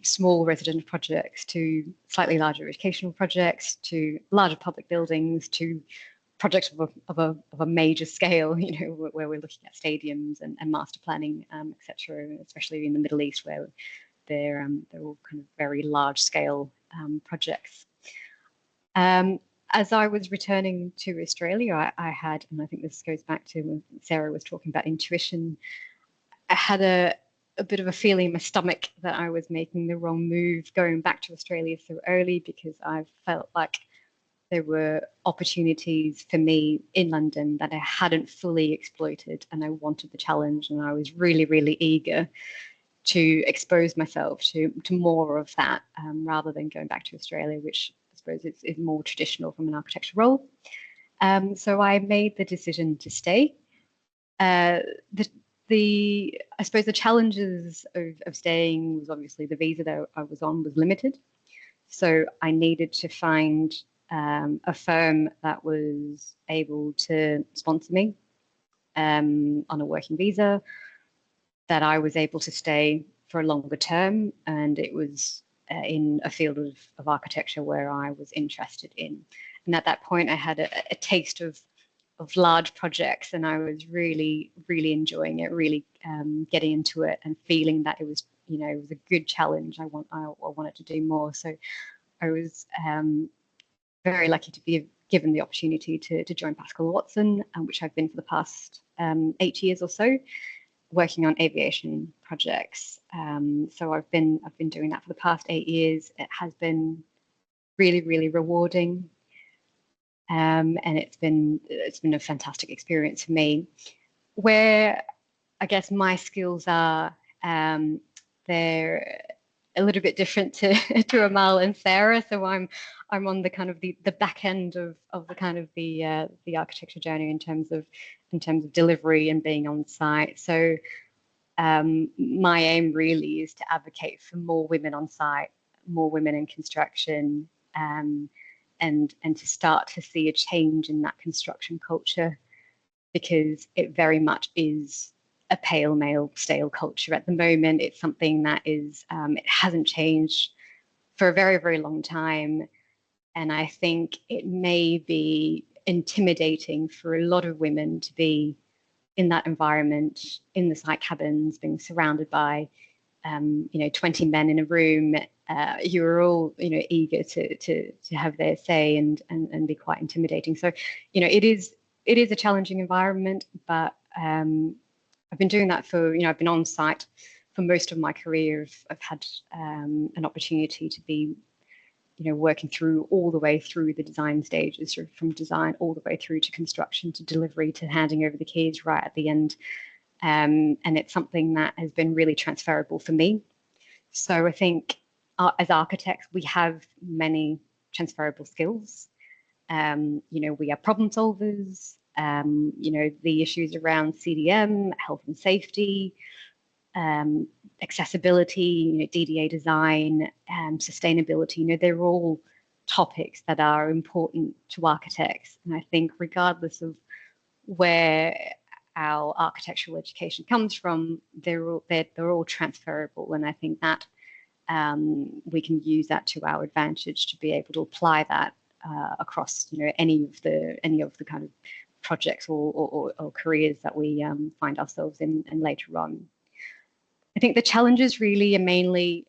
small residential projects to slightly larger educational projects, to larger public buildings, to projects of a major scale, where we're looking at stadiums and master planning, etc., especially in the Middle East, where they're all kind of very large scale projects. As I was returning to Australia, I had, and I think this goes back to when Sara was talking about intuition, I had a bit of a feeling in my stomach that I was making the wrong move going back to Australia so early, because I felt like there were opportunities for me in London that I hadn't fully exploited, and I wanted the challenge, and I was really, really eager to expose myself to more of that, rather than going back to Australia, which I suppose is more traditional from an architecture role. So I made the decision to stay. I suppose the challenges of staying was obviously the visa that I was on was limited. So I needed to find a firm that was able to sponsor me on a working visa, that I was able to stay for a longer term, and it was in a field of architecture where I was interested in. And at that point, I had a taste of large projects, and I was really, really enjoying it, really getting into it and feeling that it was, it was a good challenge. I wanted to do more. So I was very lucky to be given the opportunity to join Pascall Watson, which I've been for the past 8 years or so, working on aviation projects. So I've been doing that for the past 8 years. It has been really, really rewarding. And it's been a fantastic experience for me. Where I guess my skills are, they're a little bit different to Amal and Sara. So I'm on the kind of the back end of the kind of the architecture journey in terms of delivery and being on site. So my aim really is to advocate for more women on site, more women in construction, and to start to see a change in that construction culture, because it very much is a pale male stale culture at the moment. It's something that is, it hasn't changed for a very, very long time. And I think it may be intimidating for a lot of women to be in that environment, in the site cabins, being surrounded by 20 men in a room who are all eager to have their say and be quite intimidating. So it is a challenging environment, but I've been doing that for I've been on site for most of my career. I've had an opportunity to be working through all the way through the design stages, from design all the way through to construction, to delivery, to handing over the keys right at the end. And it's something that has been really transferable for me. So I think as architects, we have many transferable skills. We are problem solvers. The issues around CDM, health and safety, accessibility, DDA design, sustainability, they're all topics that are important to architects. And I think regardless of where our architectural education comes from, they're all transferable. And I think that we can use that to our advantage to be able to apply that across any of the kind of projects or careers that we find ourselves in and later on. I think the challenges really are mainly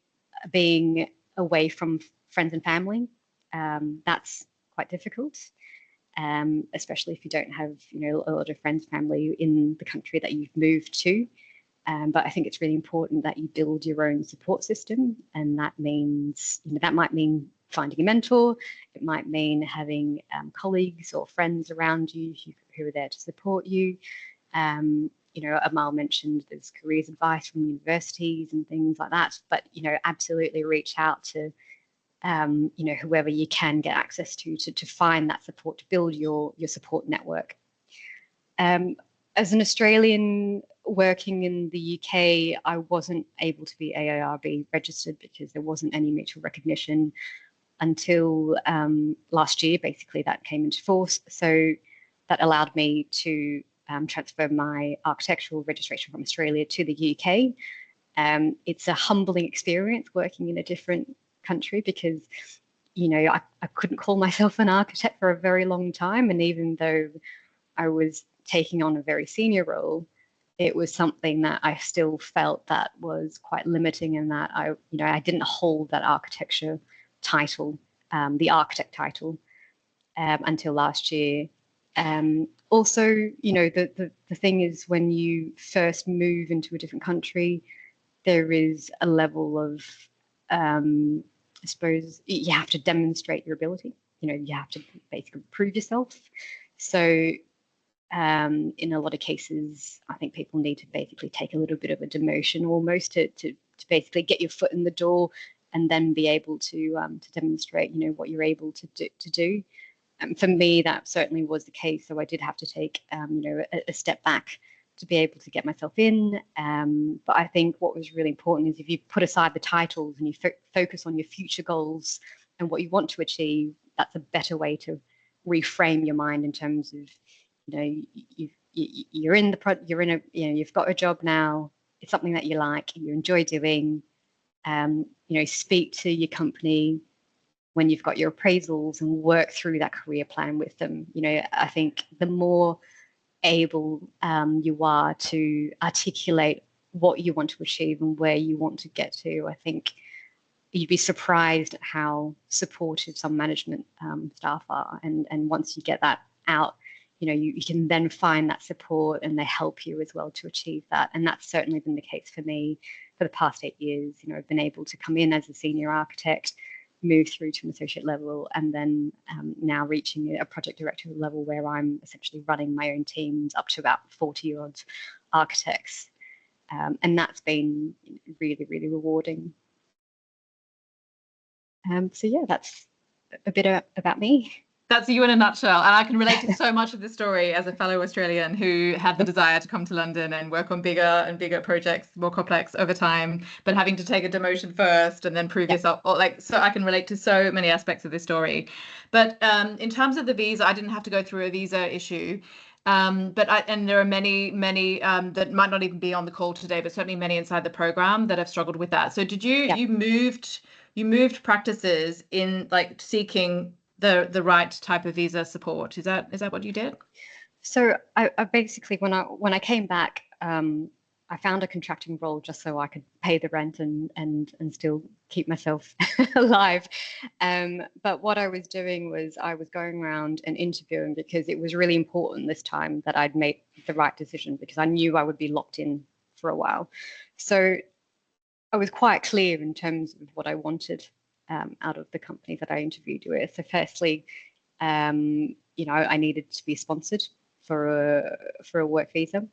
being away from friends and family. That's quite difficult, especially if you don't have a lot of friends and family in the country that you've moved to. But I think it's really important that you build your own support system, and that means that might mean finding a mentor. It might mean having colleagues or friends around you who are there to support you. Amal mentioned there's careers advice from universities and things like that, but absolutely reach out to whoever you can get access to find that support, to build your support network. As an Australian working in the UK, I wasn't able to be AIRB registered because there wasn't any mutual recognition until last year. Basically, that came into force. So that allowed me to transfer my architectural registration from Australia to the UK. It's a humbling experience working in a different country because, I couldn't call myself an architect for a very long time. And even though I was taking on a very senior role, it was something that I still felt that was quite limiting, and that I didn't hold that architecture title, the architect title, until last year. Also, the thing is, when you first move into a different country, there is a level of, I suppose, you have to demonstrate your ability. You have to basically prove yourself. So in a lot of cases, I think people need to basically take a little bit of a demotion almost to basically get your foot in the door, and then be able to demonstrate, what you're able to do. for me, that certainly was the case. So I did have to take, a step back to be able to get myself in. But I think what was really important is if you put aside the titles and you focus on your future goals and what you want to achieve, that's a better way to reframe your mind in terms of, you've got a job now. It's something that you like, you enjoy doing. Speak to your company when you've got your appraisals and work through that career plan with them. I think the more able you are to articulate what you want to achieve and where you want to get to, I think you'd be surprised at how supportive some management staff are. And once you get that out, you can then find that support and they help you as well to achieve that. And that's certainly been the case for me for the past 8 years. I've been able to come in as a senior architect, move through to an associate level, and then now reaching a project director level where I'm essentially running my own teams up to about 40-odd architects. And that's been really, really rewarding. So yeah, that's a bit about me. That's you in a nutshell. And I can relate to so much of this story as a fellow Australian who had the desire to come to London and work on bigger and bigger projects, more complex over time, but having to take a demotion first and then prove yourself. So I can relate to so many aspects of this story. But in terms of the visa, I didn't have to go through a visa issue. And there are many that might not even be on the call today, but certainly many inside the program that have struggled with that. So did you, you moved practices in like seeking the right type of visa support? Is that what you did? So I basically, when I came back, I found a contracting role just so I could pay the rent and still keep myself alive. But what I was doing was I was going around and interviewing because it was really important this time that I'd made the right decision, because I knew I would be locked in for a while. So I was quite clear in terms of what I wanted out of the company that I interviewed with. So firstly, I needed to be sponsored for a work visa.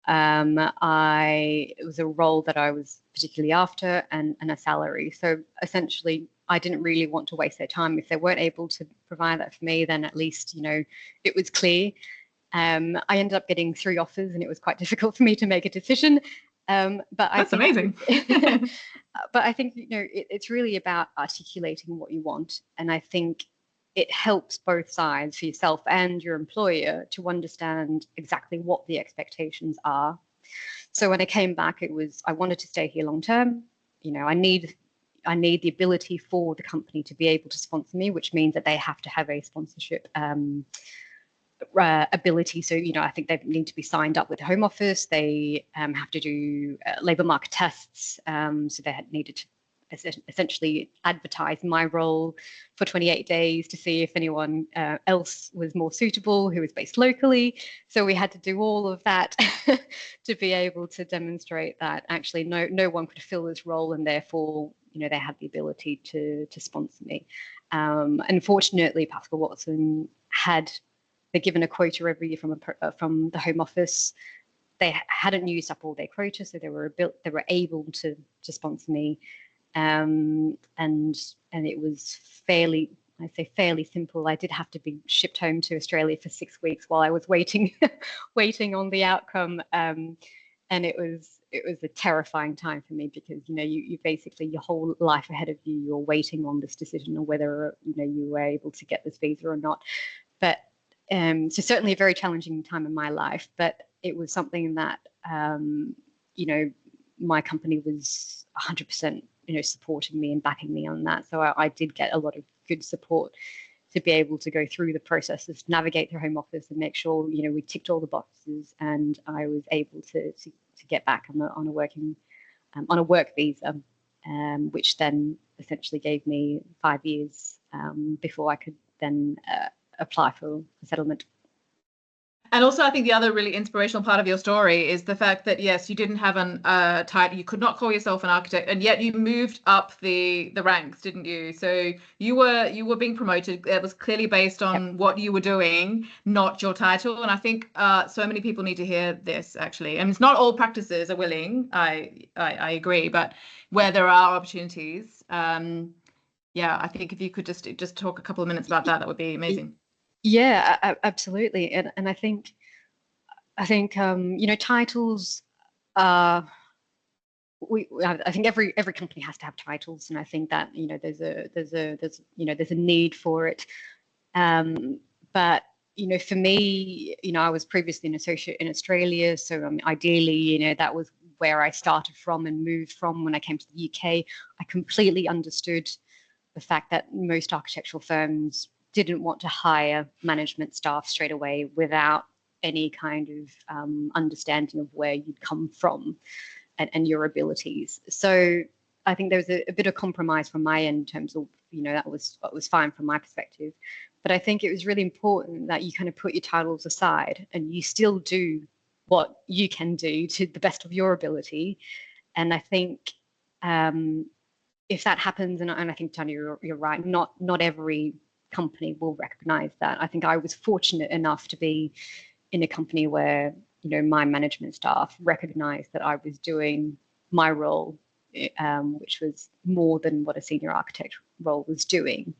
It was a role that I was particularly after, and a salary. So essentially, I didn't really want to waste their time. If they weren't able to provide that for me, then at least, it was clear. I ended up getting 3 offers, and it was quite difficult for me to make a decision. But that's amazing. But I think, it's really about articulating what you want. And I think it helps both sides, for yourself and your employer, to understand exactly what the expectations are. So when I came back, I wanted to stay here long term. I need the ability for the company to be able to sponsor me, which means that they have to have a sponsorship ability. So, I think they need to be signed up with the Home Office. They have to do labour market tests. So they needed to essentially advertise my role for 28 days to see if anyone else was more suitable who was based locally. So we had to do all of that to be able to demonstrate that actually no one could fill this role, and therefore, they had the ability to sponsor me. Unfortunately, Pascall Watson they're given a quota every year from the Home Office. They hadn't used up all their quota, so they were able to sponsor me, and it was fairly simple. I did have to be shipped home to Australia for 6 weeks while I was waiting on the outcome, and it was a terrifying time for me, because you basically, your whole life ahead of you, you're waiting on this decision on whether you were able to get this visa or not. But so certainly a very challenging time in my life, but it was something that, my company was 100%, supporting me and backing me on that. So I did get a lot of good support to be able to go through the processes, navigate the Home Office, and make sure, we ticked all the boxes, and I was able to get back on a work visa, which then essentially gave me 5 years before I could then apply for settlement. And also, I think the other really inspirational part of your story is the fact that, yes, you didn't have a title, you could not call yourself an architect, and yet you moved up the ranks, didn't you? So you were being promoted. It was clearly based on what you were doing, not your title. And I think so many people need to hear this, actually. And it's not all practices are willing. I agree, but where there are opportunities, I think if you could just talk a couple of minutes about that, that would be amazing. Yeah, absolutely. And I think you know, titles are, I think every company has to have titles, and I think that, you know, there's a need for it. But you know, for me, you know, I was previously an associate in Australia, so ideally, you know, that was where I started from and moved from when I came to the UK. I completely understood the fact that most architectural firms didn't want to hire management staff straight away without any kind of understanding of where you'd come from and your abilities. So I think there was a bit of compromise from my end in terms of, you know, that was fine from my perspective. But I think it was really important that you kind of put your titles aside and you still do what you can do to the best of your ability. And I think if that happens, and I think, Tania, you're right, not every company will recognize that. I think I was fortunate enough to be in a company where, you know, my management staff recognized that I was doing my role, which was more than what a senior architect role was doing,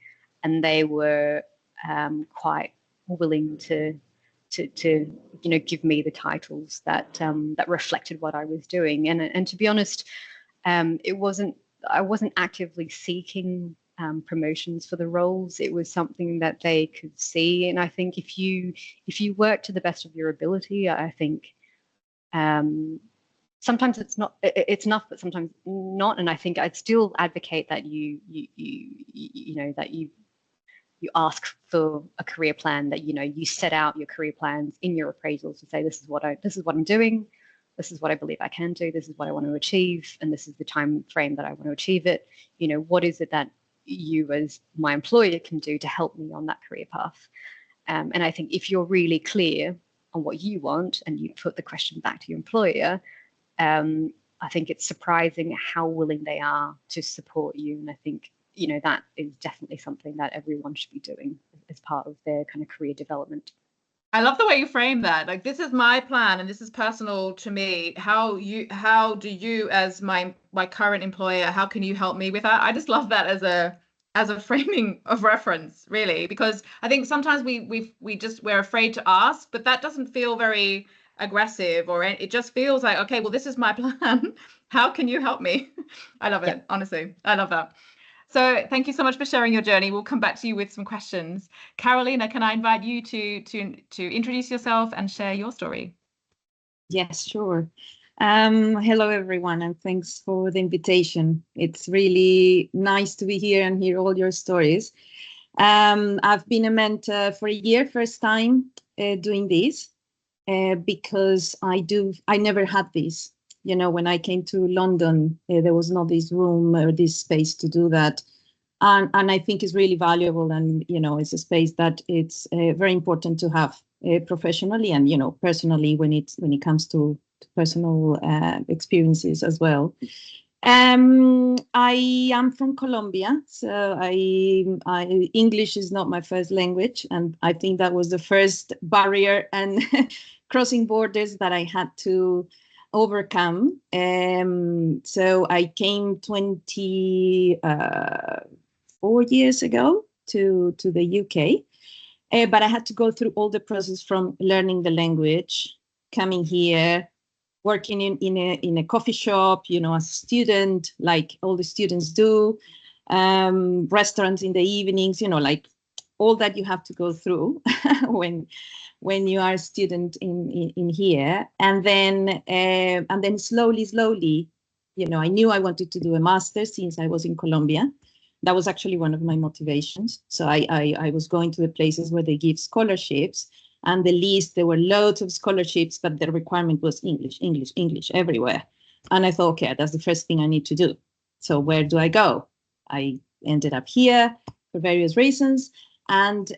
and they were quite willing to you know, give me the titles that that reflected what I was doing. And to be honest, I wasn't actively seeking promotions for the roles. It was something that they could see, and I think if you work to the best of your ability, I think sometimes it's enough, but sometimes not. And I think I'd still advocate that you know, that you ask for a career plan, that, you know, you set out your career plans in your appraisals to say, this is what I'm doing, this is what I believe I can do, this is what I want to achieve, and this is the time frame that I want to achieve it. You know, what is it that you as my employer can do to help me on that career path? And I think if you're really clear on what you want and you put the question back to your employer, I think it's surprising how willing they are to support you. And I think, you know, that is definitely something that everyone should be doing as part of their kind of career development. I love the way you frame that. Like, this is my plan and this is personal to me. How do you, as my current employer, how can you help me with that? I just love that as a framing of reference, really, because I think sometimes we're afraid to ask, but that doesn't feel very aggressive, or it just feels like, okay, well, this is my plan. How can you help me? I love it. Yeah. Honestly, I love that. So thank you so much for sharing your journey. We'll come back to you with some questions. Carolina, can I invite you to introduce yourself and share your story? Yes, sure. Hello, everyone, and thanks for the invitation. It's really nice to be here and hear all your stories. I've been a mentor for a year, first time doing this, because I never had this. You know, when I came to London, there was not this room or this space to do that. And I think it's really valuable. And, you know, it's a space that it's very important to have professionally and, you know, personally when it comes to personal experiences as well. I am from Colombia, so English is not my first language. And I think that was the first barrier and crossing borders that I had to overcome. So I came 24 years ago to the UK, but I had to go through all the process from learning the language, coming here, working in a coffee shop, you know, as a student, like all the students do, restaurants in the evenings, you know, like all that you have to go through when you are a student in here. And then slowly, you know, I knew I wanted to do a master's since I was in Colombia. That was actually one of my motivations. So I was going to the places where they give scholarships, and there were loads of scholarships, but the requirement was English everywhere. And I thought, okay, that's the first thing I need to do. So where do I go? I ended up here for various reasons. And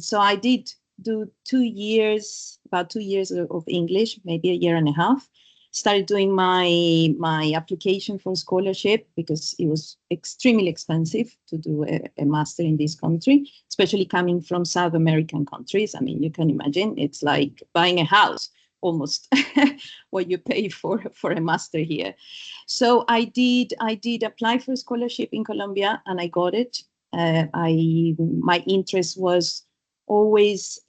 so I did do about 2 years of English, maybe a year and a half. Started doing my application for scholarship because it was extremely expensive to do a master in this country, especially coming from South American countries. I mean, you can imagine it's like buying a house, almost what you pay for a master here. So I did apply for a scholarship in Colombia, and I got it. My interest was always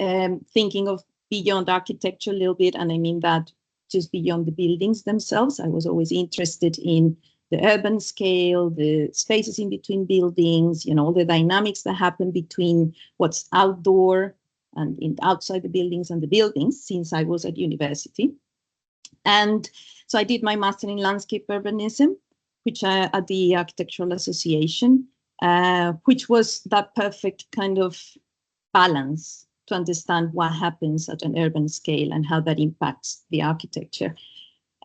thinking of beyond architecture a little bit. And I mean that just beyond the buildings themselves. I was always interested in the urban scale, the spaces in between buildings, you know, all the dynamics that happen between what's outdoor and outside the buildings and the buildings since I was at university. And so I did my master in landscape urbanism, which at the Architectural Association, which was that perfect kind of balance to understand what happens at an urban scale and how that impacts the architecture.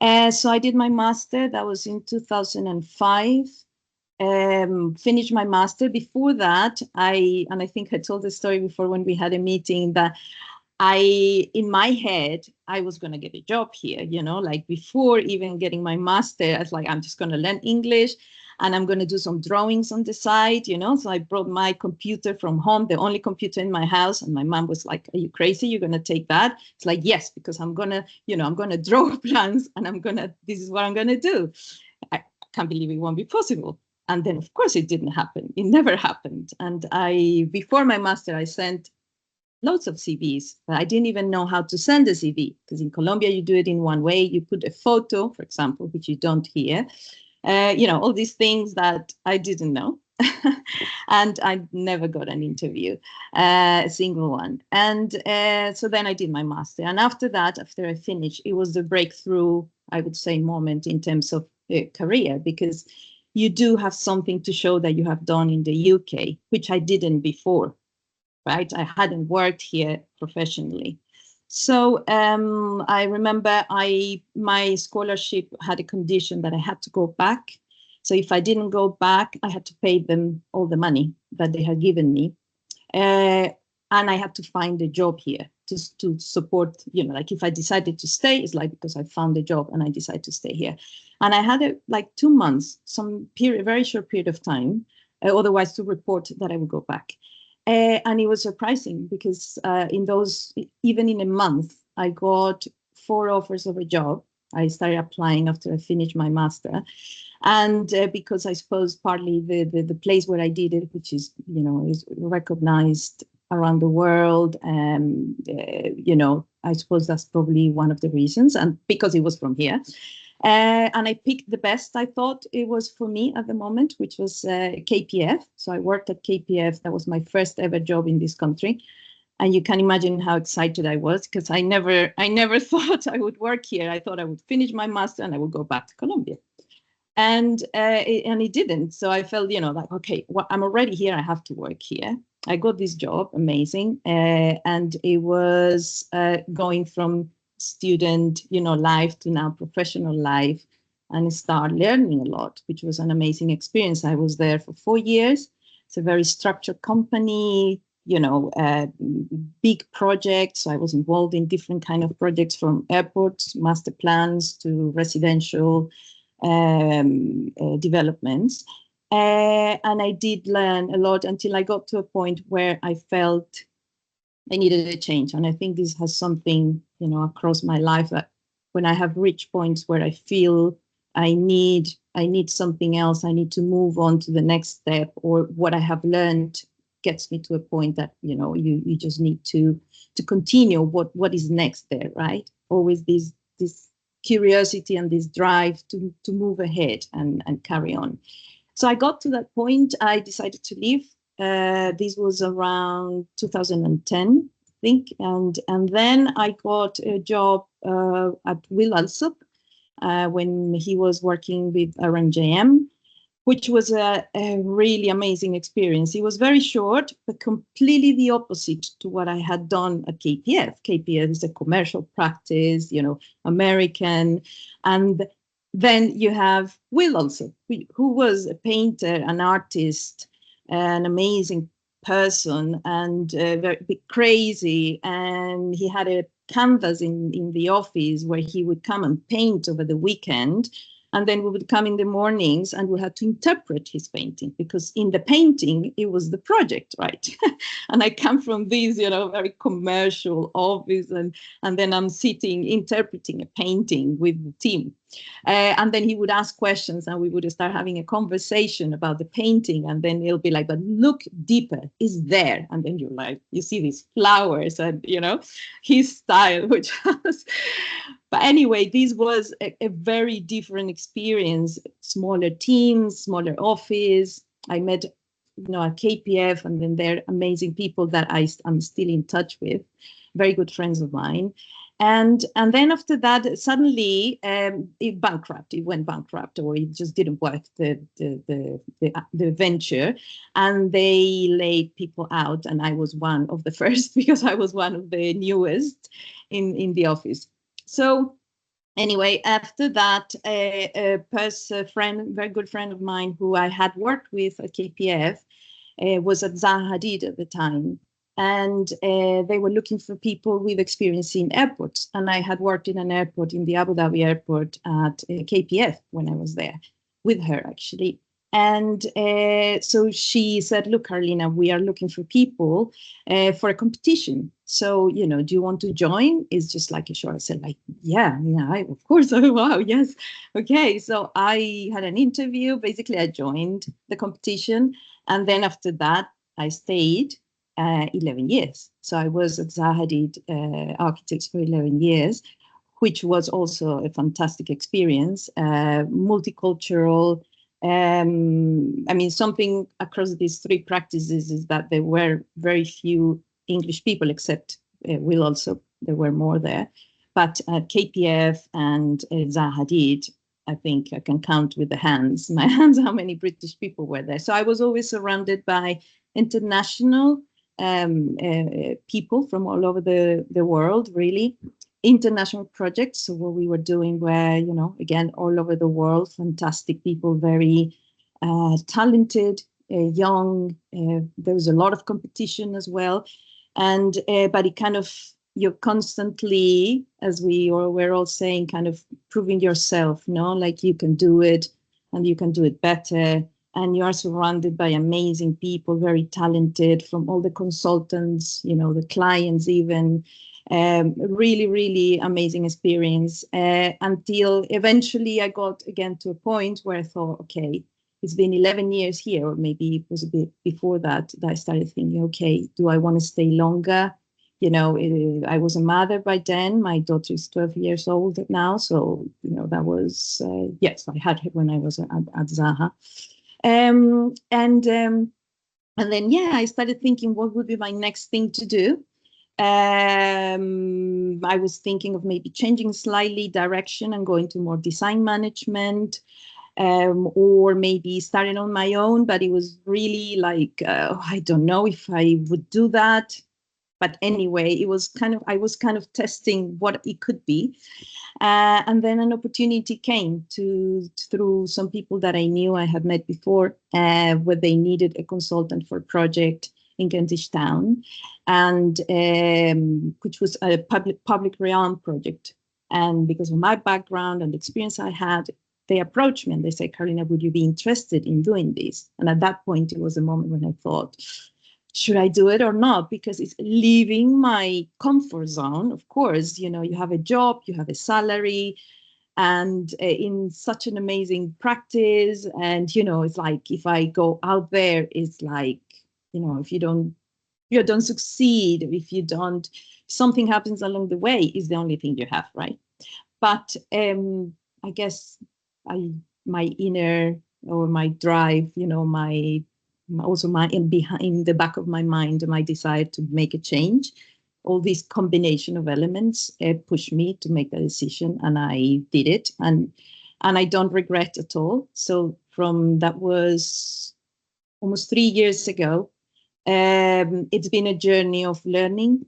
So I did my master, that was in 2005, finished my master. Before that, I think I told the story before when we had a meeting, that in my head, I was going to get a job here, you know, like before even getting my master, I was like, I'm just going to learn English and I'm going to do some drawings on the side, you know. So I brought my computer from home, the only computer in my house. And my mom was like, are you crazy? You're going to take that? It's like, yes, because I'm going to, you know, I'm going to draw plans and this is what I'm going to do. I can't believe it won't be possible. And then, of course, it didn't happen. It never happened. And before my master, I sent loads of CVs, but I didn't even know how to send a CV, because in Colombia, you do it in one way. You put a photo, for example, which you don't here. You know, all these things that I didn't know. And I never got an interview, a single one. And so then I did my master. And after that, after I finished, it was the breakthrough, I would say, moment in terms of career, because you do have something to show that you have done in the UK, which I didn't before, right? I hadn't worked here professionally. So I remember my scholarship had a condition that I had to go back. So if I didn't go back, I had to pay them all the money that they had given me. And I had to find a job here to support, you know, like if I decided to stay, it's like because I found a job and I decided to stay here. And I had like 2 months, some period, very short period of time, otherwise to report that I would go back. And it was surprising because even in a month, I got 4 offers of a job. I started applying after I finished my master. And because I suppose partly the place where I did it, which is, you know, is recognized around the world. You know, I suppose that's probably one of the reasons. And because it was from here. And I picked the best I thought it was for me at the moment, which was KPF. So I worked at KPF. That was my first ever job in this country. And you can imagine how excited I was, because I never thought I would work here. I thought I would finish my master and I would go back to Colombia. And it didn't. So I felt, you know, like, okay, well, I'm already here. I have to work here. I got this job, amazing. And it was going from student, you know, life to now professional life, and start learning a lot, which was an amazing experience. I was there for 4 years. It's a very structured company, you know, big projects. So I was involved in different kind of projects, from airports, master plans, to residential developments. And I did learn a lot until I got to a point where I felt I needed a change. And I think this has something, you know, across my life, that when I have reached points where I feel I need something else, I need to move on to the next step, or what I have learned gets me to a point that, you know, you just need to continue what is next there, right? Always this curiosity and this drive to move ahead and carry on. So I got to that point. I decided to leave. This was around 2010, I think. And then I got a job at Will Alsop when he was working with RMJM, which was a really amazing experience. It was very short, but completely the opposite to what I had done at KPF. KPF is a commercial practice, you know, American. And then you have Will also, who was a painter, an artist, an amazing person, and very crazy. And he had a canvas in the office where he would come and paint over the weekend. And then we would come in the mornings and we had to interpret his painting, because in the painting, it was the project, right? And I come from this, very commercial office, and then I'm sitting interpreting a painting with the team. And then he would ask questions and we would start having a conversation about the painting. And then it'll be like, but look deeper, is there? And then you're like, you see these flowers and, his style, which was, but anyway, this was a very different experience. Smaller teams, smaller office. I met, at KPF, and then they're amazing people that I'm still in touch with, very good friends of mine. And then after that, suddenly it went bankrupt, or it just didn't work, the venture, and they laid people out. And I was one of the first, because I was one of the newest in the office. So anyway, after that, a very good friend of mine who I had worked with at KPF was at Zaha Hadid at the time. And they were looking for people with experience in airports. And I had worked in an airport, in the Abu Dhabi airport at KPF when I was there with her, actually. And so she said, look, Carolina, we are looking for people for a competition. So, do you want to join? It's just like a show. I said, yeah, of course. Oh, wow, yes. Okay, so I had an interview. Basically, I joined the competition. And then after that, I stayed 11 years. So I was at Zaha Hadid Architects for 11 years, which was also a fantastic experience, multicultural. Something across these three practices is that there were very few English people, except there were more there. But at KPF and Zaha Hadid, I think I can count with my hands, how many British people were there. So I was always surrounded by international people from all over the world, really. International projects. So what we were doing were, again, all over the world, fantastic people, very talented, young. There was a lot of competition as well. And but it kind of, you're constantly, as we were all saying, kind of proving yourself, like you can do it and you can do it better. And you are surrounded by amazing people, very talented, from all the consultants, the clients even. Really, really amazing experience until eventually I got again to a point where I thought, okay, it's been 11 years here, or maybe it was a bit before that I started thinking, okay, do I want to stay longer? I was a mother by then. My daughter is 12 years old now. So, that was, yes, I had her when I was at Zaha. And then, I started thinking, what would be my next thing to do? I was thinking of maybe changing slightly direction and going to more design management, or maybe starting on my own. But it was really like, I don't know if I would do that. But anyway, I was kind of testing what it could be. And then an opportunity came through some people that I knew I had met before, where they needed a consultant for a project in Kentish Town, and which was a public realm project. And because of my background and the experience I had, they approached me and they said, Carolina, would you be interested in doing this? And at that point, it was a moment when I thought, should I do it or not? Because it's leaving my comfort zone. Of course, you have a job, you have a salary, and in such an amazing practice. And, it's like, if I go out there, it's like, if you don't succeed, if something happens along the way, is the only thing you have, right? But I guess my inner, or my drive, in the back of my mind, my desire to make a change, all this combination of elements pushed me to make that decision, and I did it, and I don't regret at all. So that was almost 3 years ago. It's been a journey of learning,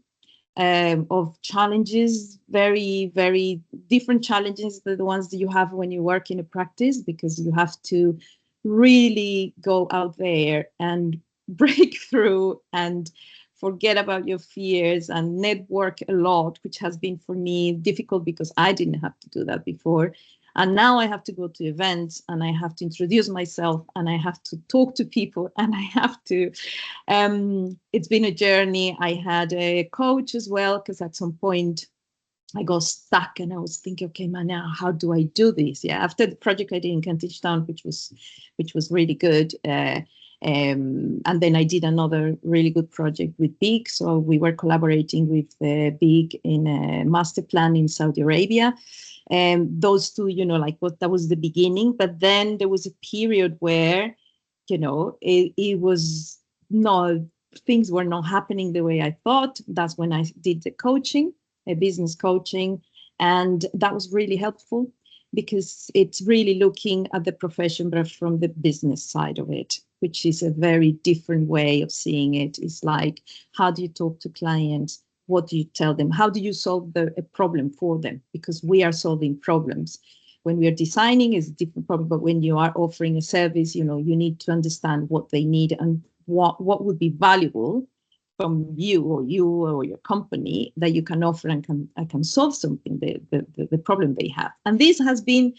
of challenges, very, very different challenges than the ones that you have when you work in a practice, because you have to really go out there and break through and forget about your fears and network a lot, which has been for me difficult because I didn't have to do that before. And now I have to go to events and I have to introduce myself and I have to talk to people and I have to, it's been a journey. I had a coach as well, because at some point I got stuck and I was thinking, okay, man, now how do I do this? Yeah, after the project I did in Kentish Town, which was really good. And then I did another really good project with BIG. So we were collaborating with BIG in a master plan in Saudi Arabia. And those two, that was the beginning. But then there was a period where, it was not, things were not happening the way I thought. That's when I did the coaching, business coaching. And that was really helpful because it's really looking at the profession, but from the business side of it, which is a very different way of seeing it. It's like, how do you talk to clients? What do you tell them? How do you solve a problem for them? Because we are solving problems. When we are designing, it's a different problem, but when you are offering a service, you need to understand what they need and what would be valuable from you or your company that you can offer and can solve something, the problem they have. And this has been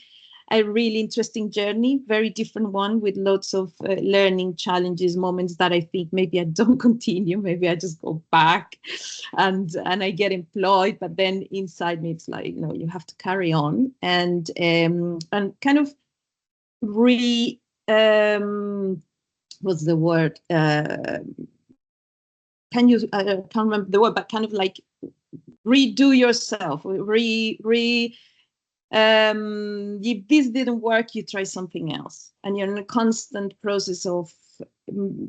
a really interesting journey, very different one with lots of learning challenges, moments that I think maybe I don't continue, maybe I just go back and I get employed, but then inside me it's like, no, you have to carry on and kind of what's the word? I can't remember the word, but kind of like redo yourself, if this didn't work, you try something else. And you're in a constant process of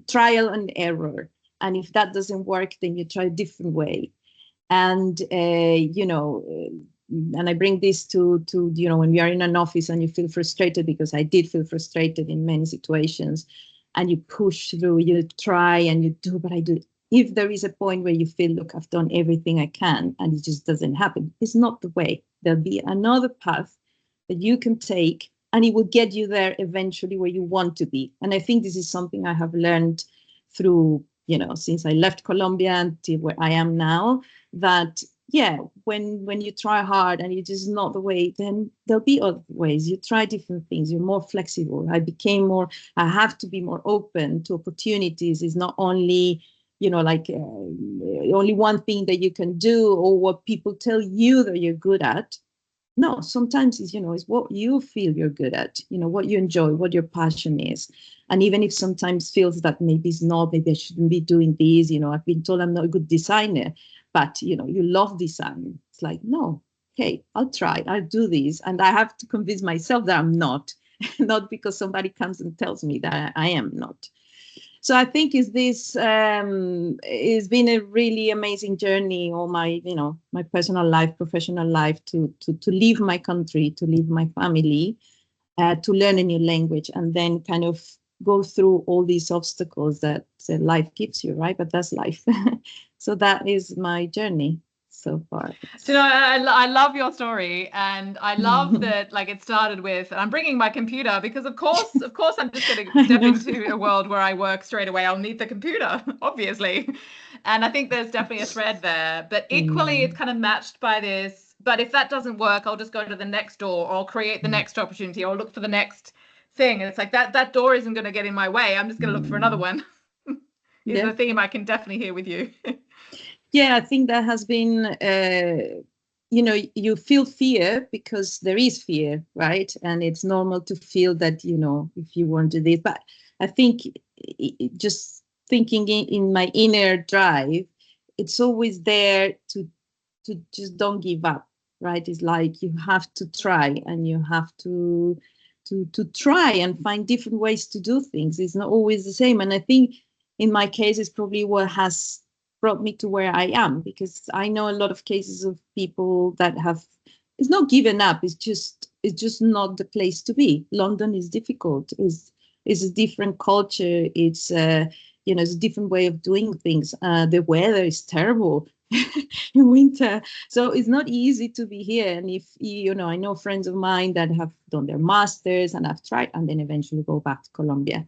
trial and error. And if that doesn't work, then you try a different way. And, and I bring this to when we are in an office and you feel frustrated, because I did feel frustrated in many situations, and you push through, you try and you do, but I do. If there is a point where you feel, look, I've done everything I can and it just doesn't happen, it's not the way. There'll be another path that you can take and it will get you there eventually where you want to be. And I think this is something I have learned through, since I left Colombia until where I am now, that, when you try hard and it is not the way, then there'll be other ways. You try different things. You're more flexible. I have to be more open to opportunities. It's not only only one thing that you can do or what people tell you that you're good at. No, sometimes it's what you feel you're good at, what you enjoy, what your passion is. And even if sometimes feels that maybe it's not, maybe I shouldn't be doing this, I've been told I'm not a good designer, but you love design. It's like, no, okay, I'll try, I'll do this. And I have to convince myself that I'm not, not because somebody comes and tells me that I am not. So I think it's been a really amazing journey, all my, my personal life, professional life, to leave my country, to leave my family, to learn a new language, and then kind of go through all these obstacles that life gives you, right? But that's life. So that is my journey so far. So I love your story, and I love that it started with, I'm bringing my computer because of course I'm just going to step into a world where I work straight away. I'll need the computer, obviously. And I think there's definitely a thread there, but equally it's kind of matched by this, but if that doesn't work, I'll just go to the next door, or I'll create the next opportunity, or look for the next thing. And it's like that door isn't going to get in my way. I'm just going to look for another one. Is a theme I can definitely hear with you. Yeah, I think that has been, you feel fear because there is fear, right? And it's normal to feel that, if you want to do this. But I think just thinking in my inner drive, it's always there to just don't give up, right? It's like you have to try and you have to try and find different ways to do things. It's not always the same. And I think in my case, it's probably what has brought me to where I am, because I know a lot of cases of people that it's not given up, it's just not the place to be. London is difficult, it's a different culture, it's it's a different way of doing things. The weather is terrible in winter, so it's not easy to be here. And if I know friends of mine that have done their masters and have tried and then eventually go back to Colombia,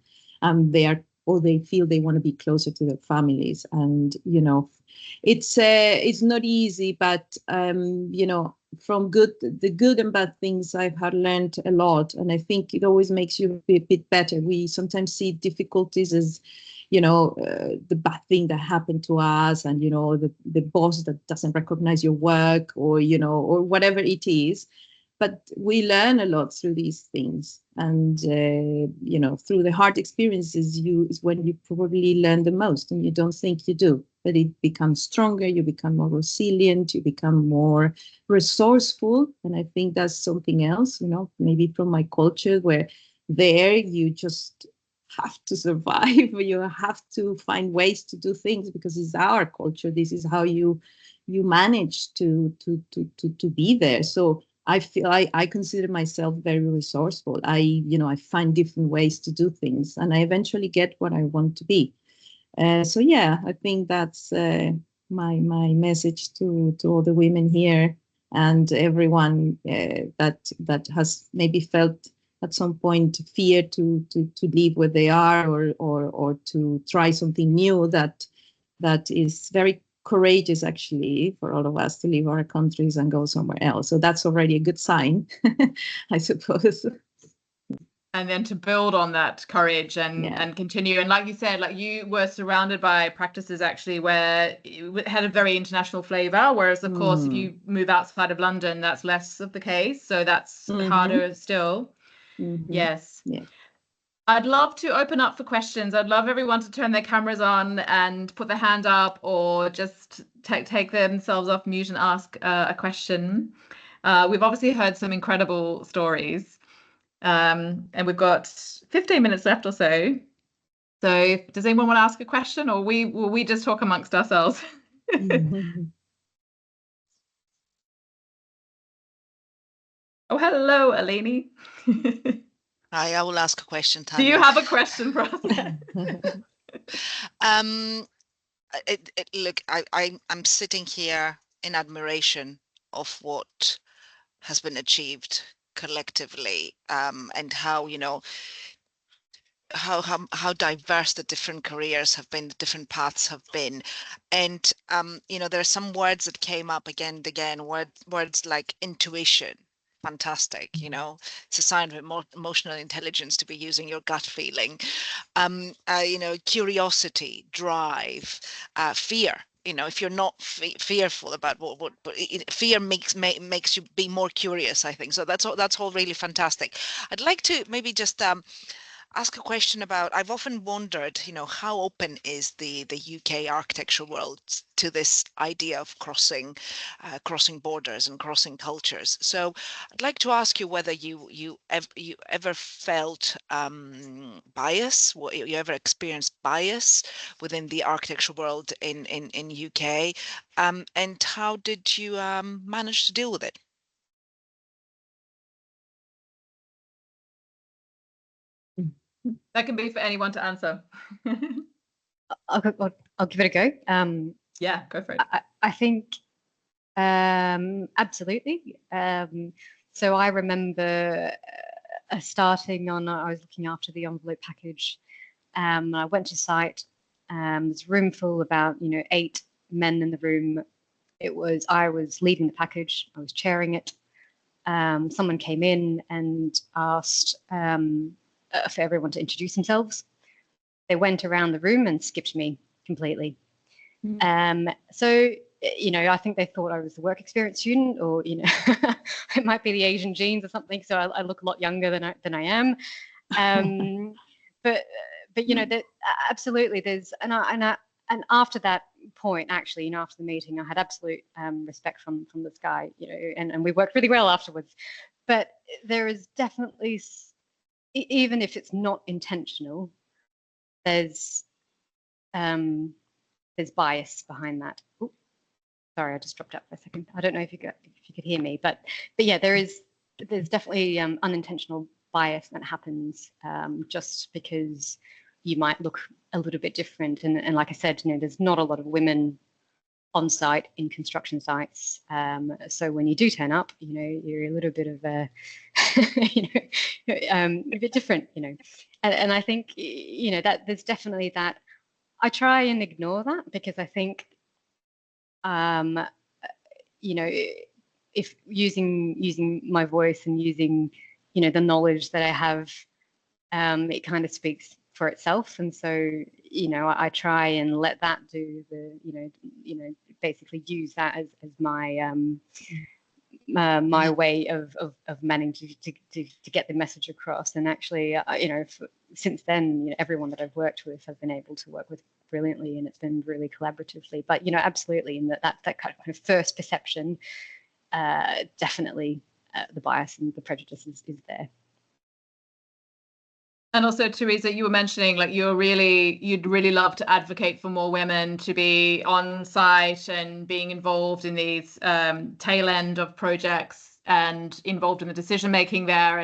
they feel they want to be closer to their families. And it's not easy, but from the good and bad things I've had learned a lot, and I think it always makes you a bit better. We sometimes see difficulties as, the bad thing that happened to us, and the boss that doesn't recognize your work, or or whatever it is. But we learn a lot through these things, and through the hard experiences is when you probably learn the most, and you don't think you do. But it becomes stronger, you become more resilient, you become more resourceful. And I think that's something else, maybe from my culture, where there you just have to survive. You have to find ways to do things because it's our culture. This is how you manage to be there. So I feel I consider myself very resourceful. I find different ways to do things, and I eventually get what I want to be. So yeah, I think that's my message to all the women here, and everyone that has maybe felt at some point fear to leave where they are, or to try something new. That is very courageous, actually, for all of us to leave our countries and go somewhere else. So that's already a good sign, I suppose. And then to build on that courage and continue. And like you said, like you were surrounded by practices actually where it had a very international flavor, whereas of course if you move outside of London, that's less of the case. So that's harder still. Yes. Yeah. I'd love to open up for questions. I'd love everyone to turn their cameras on and put their hand up, or just take themselves off mute and ask a question. We've obviously heard some incredible stories. And we've got 15 minutes left or so. So does anyone want to ask a question, or will we just talk amongst ourselves? Oh, hello, Eleni. Hi, I will ask a question, Tania. Do you have a question for us? Look, I'm sitting here in admiration of what has been achieved collectively, and how how diverse the different careers have been, the different paths have been. And there are some words that came up again and again, words like intuition. Fantastic, it's a sign of emotional intelligence to be using your gut feeling. Curiosity, drive, fear. If you're not fearful about what fear makes you be more curious, I think. So that's all really fantastic. I'd like to maybe just ask a question about, I've often wondered, how open is the UK architecture world to this idea of crossing borders and crossing cultures. So I'd like to ask you whether you ever felt bias, you ever experienced bias within the architecture world in UK, and how did you manage to deal with it? That can be for anyone to answer. I'll give it a go. Yeah, go for it. I think absolutely. So I remember starting on, I was looking after the envelope package. I went to site. There's a room full, about 8 men in the room. I was leading the package. I was chairing it. Someone came in and asked for everyone to introduce themselves. They went around the room and skipped me completely. So I think they thought I was a work experience student, or it might be the Asian genes or something. So I look a lot younger than I am. But that absolutely there's and after that point, actually, after the meeting, I had absolute respect from this guy, and we worked really well afterwards. But there is definitely, even if it's not intentional, there's bias behind that. Ooh, sorry, I just dropped out for a second. I don't know if you could hear me, but yeah, there's definitely unintentional bias that happens just because you might look a little bit different. And like I said, there's not a lot of women on site in construction sites. So when you do turn up, you're a little bit of a, a bit different, and I think, that there's definitely that. I try and ignore that because I think, if using my voice and using, you know, the knowledge that I have, it kind of speaks for itself. And so, you know, I try and let that do the, you know, basically use that as my my way of managing to get the message across. And actually, you know, since then, you know, everyone that I've worked with, I've been able to work with brilliantly, and it's been really collaboratively. But, you know, absolutely, in that kind of first perception, definitely the bias and the prejudice is there. And also, Theresa, you were mentioning like you'd really love to advocate for more women to be on site and being involved in these tail end of projects and involved in the decision making there.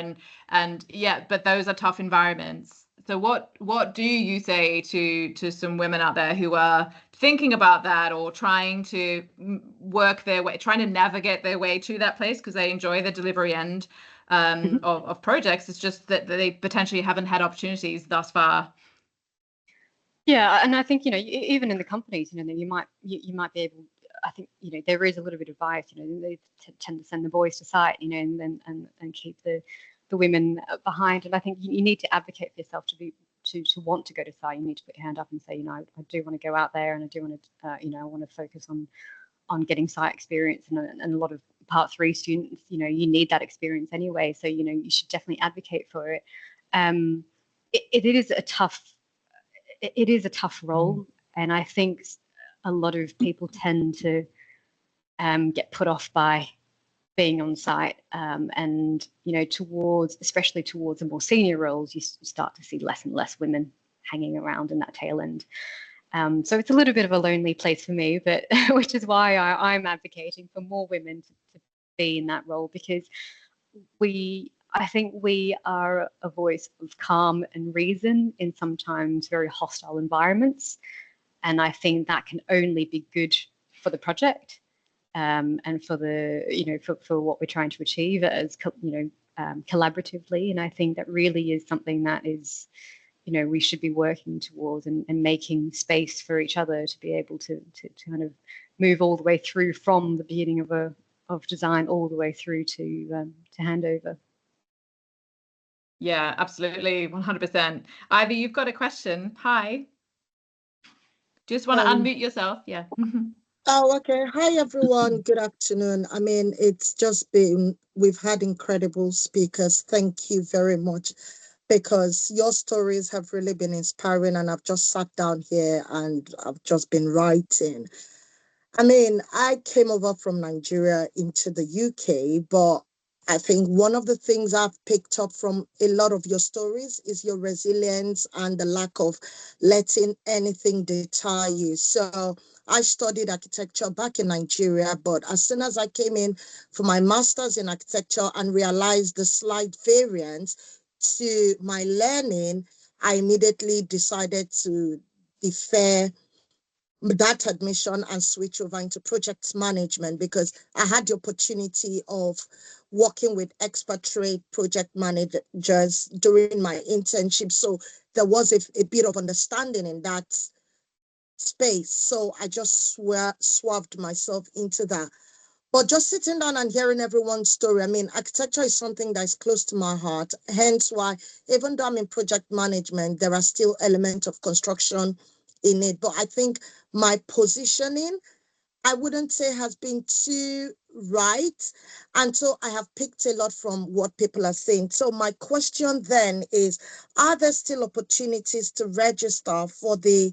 And yeah, but those are tough environments. So what do you say to some women out there who are thinking about that or trying to work their way, trying to navigate their way to that place because they enjoy the delivery end of projects? It's just that they potentially haven't had opportunities thus far. Yeah, and I think, you know, even in the companies, you know, you might be able. I think, you know, there is a little bit of bias. You know, they tend to send the boys to site, you know, and keep the women behind. And I think you need to advocate for yourself to want to go to site. You need to put your hand up and say, you know, I do want to go out there, and I do want to, you know, I want to focus on getting site experience. And a lot of Part 3 students, you know, you need that experience anyway. So, you know, you should definitely advocate for it. It is a tough role, and I think a lot of people tend to get put off by being on site, and, you know, especially towards the more senior roles, you start to see less and less women hanging around in that tail end. So it's a little bit of a lonely place for me, but which is why I'm advocating for more women to be in that role, because I think we are a voice of calm and reason in sometimes very hostile environments. And I think that can only be good for the project, and for the, you know, for what we're trying to achieve as, you know, collaboratively. And I think that really is something that is, you know, we should be working towards and making space for each other to be able to kind of move all the way through from the beginning of design all the way through to handover. Yeah, absolutely, 100%. Ivy, you've got a question. Hi. Just want to unmute yourself. Yeah. Oh, okay. Hi, everyone. Good afternoon. I mean, it's just been, we've had incredible speakers. Thank you very much, because your stories have really been inspiring, and I've just sat down here and I've just been writing. I mean, I came over from Nigeria into the UK, but I think one of the things I've picked up from a lot of your stories is your resilience and the lack of letting anything deter you. So I studied architecture back in Nigeria, but as soon as I came in for my master's in architecture and realized the slight variance to my learning, I immediately decided to defer that admission and switch over into project management, because I had the opportunity of working with expatriate project managers during my internship. So there was a bit of understanding in that space. So I just swerved myself into that. But just sitting down and hearing everyone's story, I mean, architecture is something that is close to my heart. Hence why, even though I'm in project management, there are still elements of construction in it. But I think my positioning, I wouldn't say has been too right. And so I have picked a lot from what people are saying. So my question then is, are there still opportunities to register for the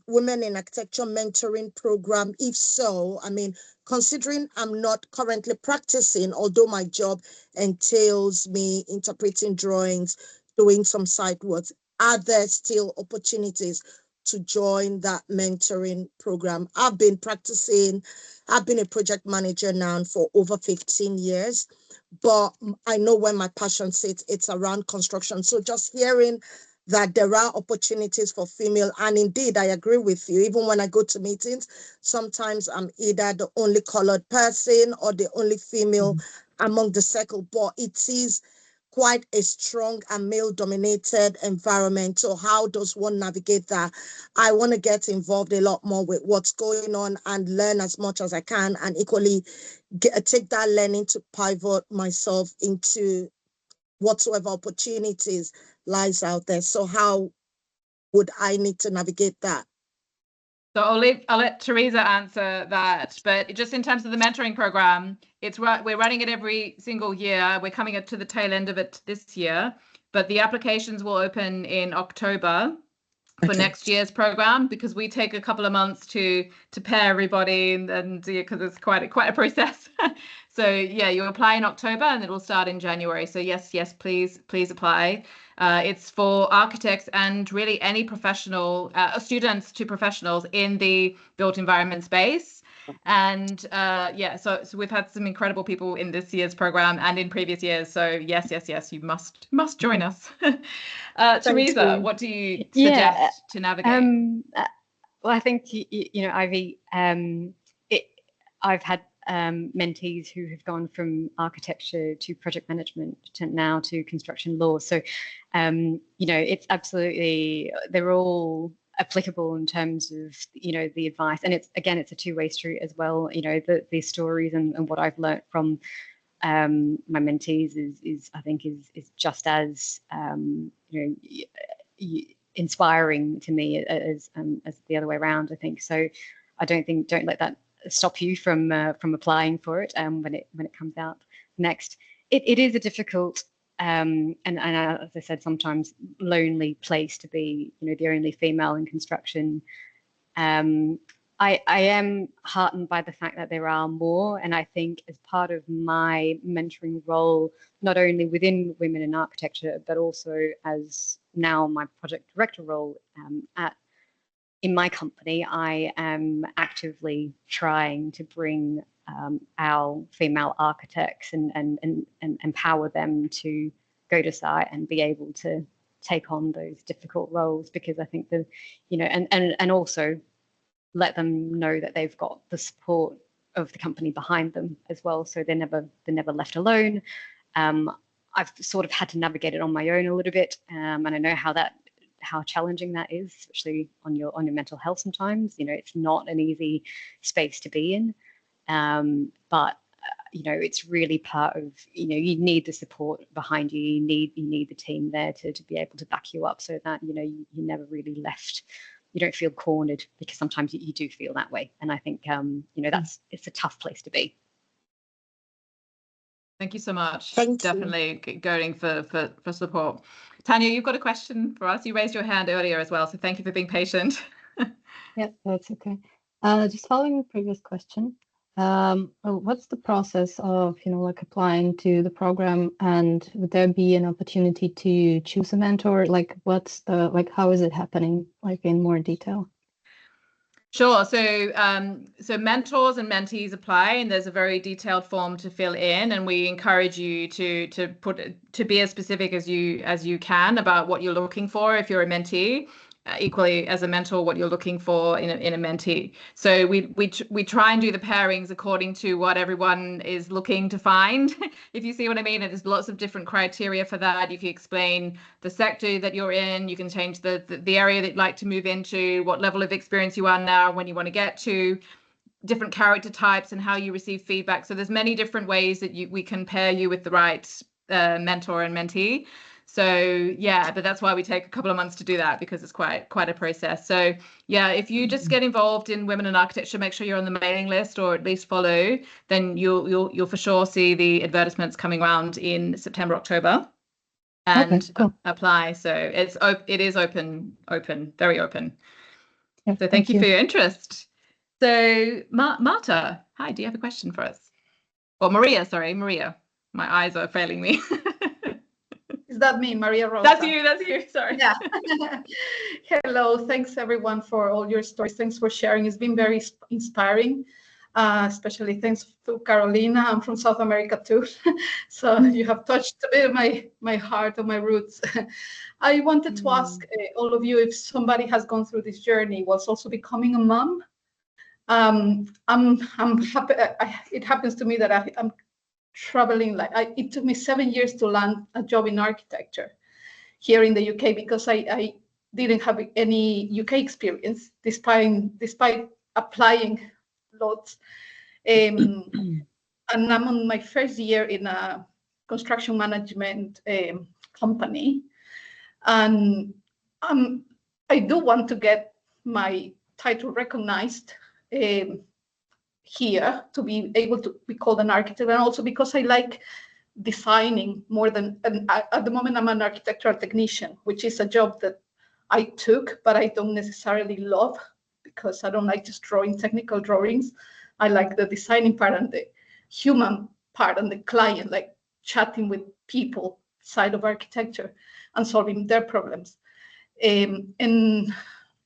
Women in Architecture Mentoring Program? If so, I mean, considering I'm not currently practicing, although my job entails me interpreting drawings, doing some site work, are there still opportunities to join that mentoring program? I've been practicing, I've been a project manager now for over 15 years, but I know where my passion sits, it's around construction. So just hearing that there are opportunities for female, and indeed, I agree with you. Even when I go to meetings, sometimes I'm either the only colored person or the only female among the circle, but it is quite a strong and male-dominated environment. So how does one navigate that? I want to get involved a lot more with what's going on and learn as much as I can, and equally take that learning to pivot myself into whatsoever opportunities lies out there. So how would I need to navigate that? So I'll let Theresa answer that, but just in terms of the mentoring program, we're running it every single year. We're coming up to the tail end of it this year, but the applications will open in October for next year's program, because we take a couple of months to pair everybody, and because it's quite a process. So yeah, you apply in October and it will start in January. So yes, please apply. It's for architects and really any professional students to professionals in the built environment space. And so we've had some incredible people in this year's program and in previous years. So yes, you must join us. Theresa, what do you suggest to navigate? Well, I think Ivy, I've had mentees who have gone from architecture to project management to now to construction law. So it's absolutely, they're all applicable in terms of the advice, and it's a two-way street as well. The stories and what I've learned from my mentees is I think is just as inspiring to me as the other way around, I think. So don't let that stop you from applying for it when it comes out next. It is a difficult and as I said, sometimes lonely place to be, the only female in construction. I am heartened by the fact that there are more, and I think as part of my mentoring role, not only within women in architecture, but also as now my project director role in my company, I am actively trying to bring our female architects and empower them to go to site and be able to take on those difficult roles, because I think and also let them know that they've got the support of the company behind them as well, so they're never left alone. I've sort of had to navigate it on my own a little bit, and I know how challenging that is, especially on your mental health sometimes. It's not an easy space to be in, but it's really part of, you need the support behind you. You need the team there to be able to back you up, so that you're never really left. You don't feel cornered, because sometimes you do feel that way, and I think it's a tough place to be. Thank you so much. Thank Definitely you. Going for support. Tania, you've got a question for us. You raised your hand earlier as well, so thank you for being patient. Yeah, that's okay. Just following the previous question, what's the process of applying to the program, and would there be an opportunity to choose a mentor? How is it happening, in more detail? Sure. So mentors and mentees apply, and there's a very detailed form to fill in, and we encourage you to be as specific as you can about what you're looking for if you're a mentee. Equally as a mentor, what you're looking for in a mentee. So we try and do the pairings according to what everyone is looking to find, if you see what I mean. And there's lots of different criteria for that. You can explain the sector that you're in. You can change the area that you'd like to move into, what level of experience you are now, when you want to get to, different character types, and how you receive feedback. So there's many different ways that we can pair you with the right mentor and mentee. So yeah, but that's why we take a couple of months to do that, because it's quite a process. So yeah, if you just get involved in Women in Architecture, make sure you're on the mailing list, or at least follow, then you'll for sure see the advertisements coming around in September, October, and okay, cool. Apply. So it is open, very open. Yeah, so thank you for your interest. So Marta, hi, do you have a question for us? Or Maria, sorry, Maria. My eyes are failing me. Is that me, Maria Rosa? That's you, sorry. Yeah. Hello, thanks everyone for all your stories. Thanks for sharing. It's been very inspiring, especially thanks to Carolina. I'm from South America too. So you have touched a bit of my heart and my roots. I wanted to ask all of you, if somebody has gone through this journey, was also becoming a mom. I'm happy. It happens to me that I'm traveling. It took me 7 years to land a job in architecture here in the UK because I didn't have any UK experience, despite applying lots. And I'm on my first year in a construction management company, and I do want to get my title recognized here to be able to be called an architect, and also because I like designing more than, and at the moment I'm an architectural technician, which is a job that I took, but I don't necessarily love because I don't like just drawing technical drawings. I like the designing part and the human part and the client, like chatting with people side of architecture and solving their problems. And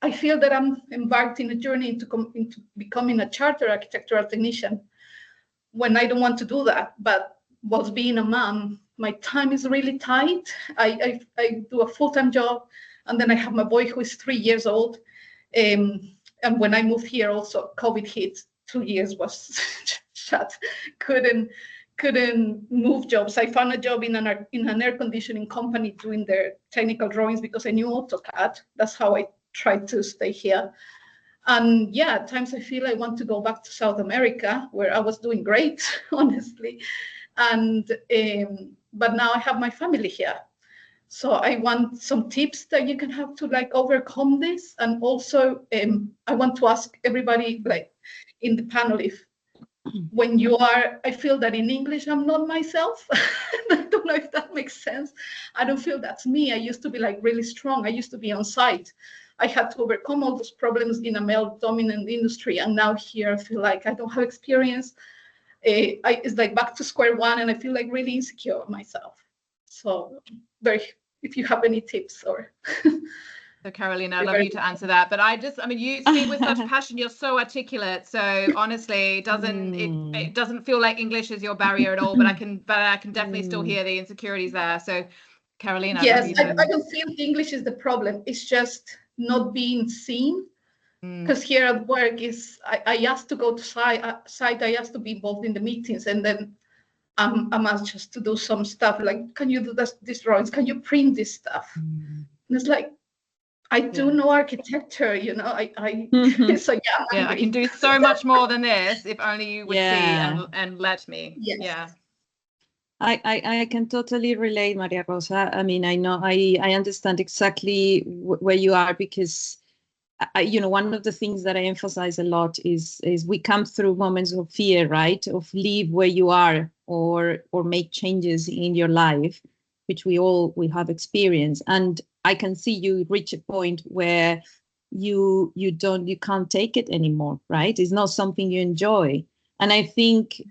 I feel that I'm embarked in a journey into becoming a chartered architectural technician when I don't want to do that. But whilst being a mom, my time is really tight. I do a full-time job, and then I have my boy who is 3 years old. And when I moved here, also COVID hit. 2 years was shut. Couldn't move jobs. I found a job in an air conditioning company doing their technical drawings because I knew AutoCAD. That's how I tried to stay here. And yeah, at times I feel I want to go back to South America, where I was doing great, honestly. And but now I have my family here. So I want some tips that you can have to like overcome this. And also I want to ask everybody like in the panel if when you are, I feel that in English I'm not myself. I don't know if that makes sense. I don't feel that's me. I used to be like really strong. I used to be on site. I had to overcome all those problems in a male-dominant industry, and now here I feel like I don't have experience. It's like back to square one, and I feel like really insecure of myself. So, if you have any tips or. So Carolina, I'd love you to answer that. But you speak with such passion. You're so articulate. So honestly, it doesn't feel like English is your barrier at all. But I can definitely still hear the insecurities there. So Carolina, yes, I don't feel English is the problem. It's just not being seen. Because here at work I asked to go to site. I asked to be involved in the meetings, and then I'm asked just to do some stuff like, can you do these drawings? Can you print this stuff? And it's like, I do know architecture, so I can do so much more than this if only you would see and let me. Yes. Yeah. I can totally relate, Maria Rosa. I mean, I understand exactly where you are, because one of the things that I emphasize a lot is we come through moments of fear, right? Of leave where you are or make changes in your life, which we have experienced. And I can see you reach a point where you can't take it anymore, right? It's not something you enjoy. And I think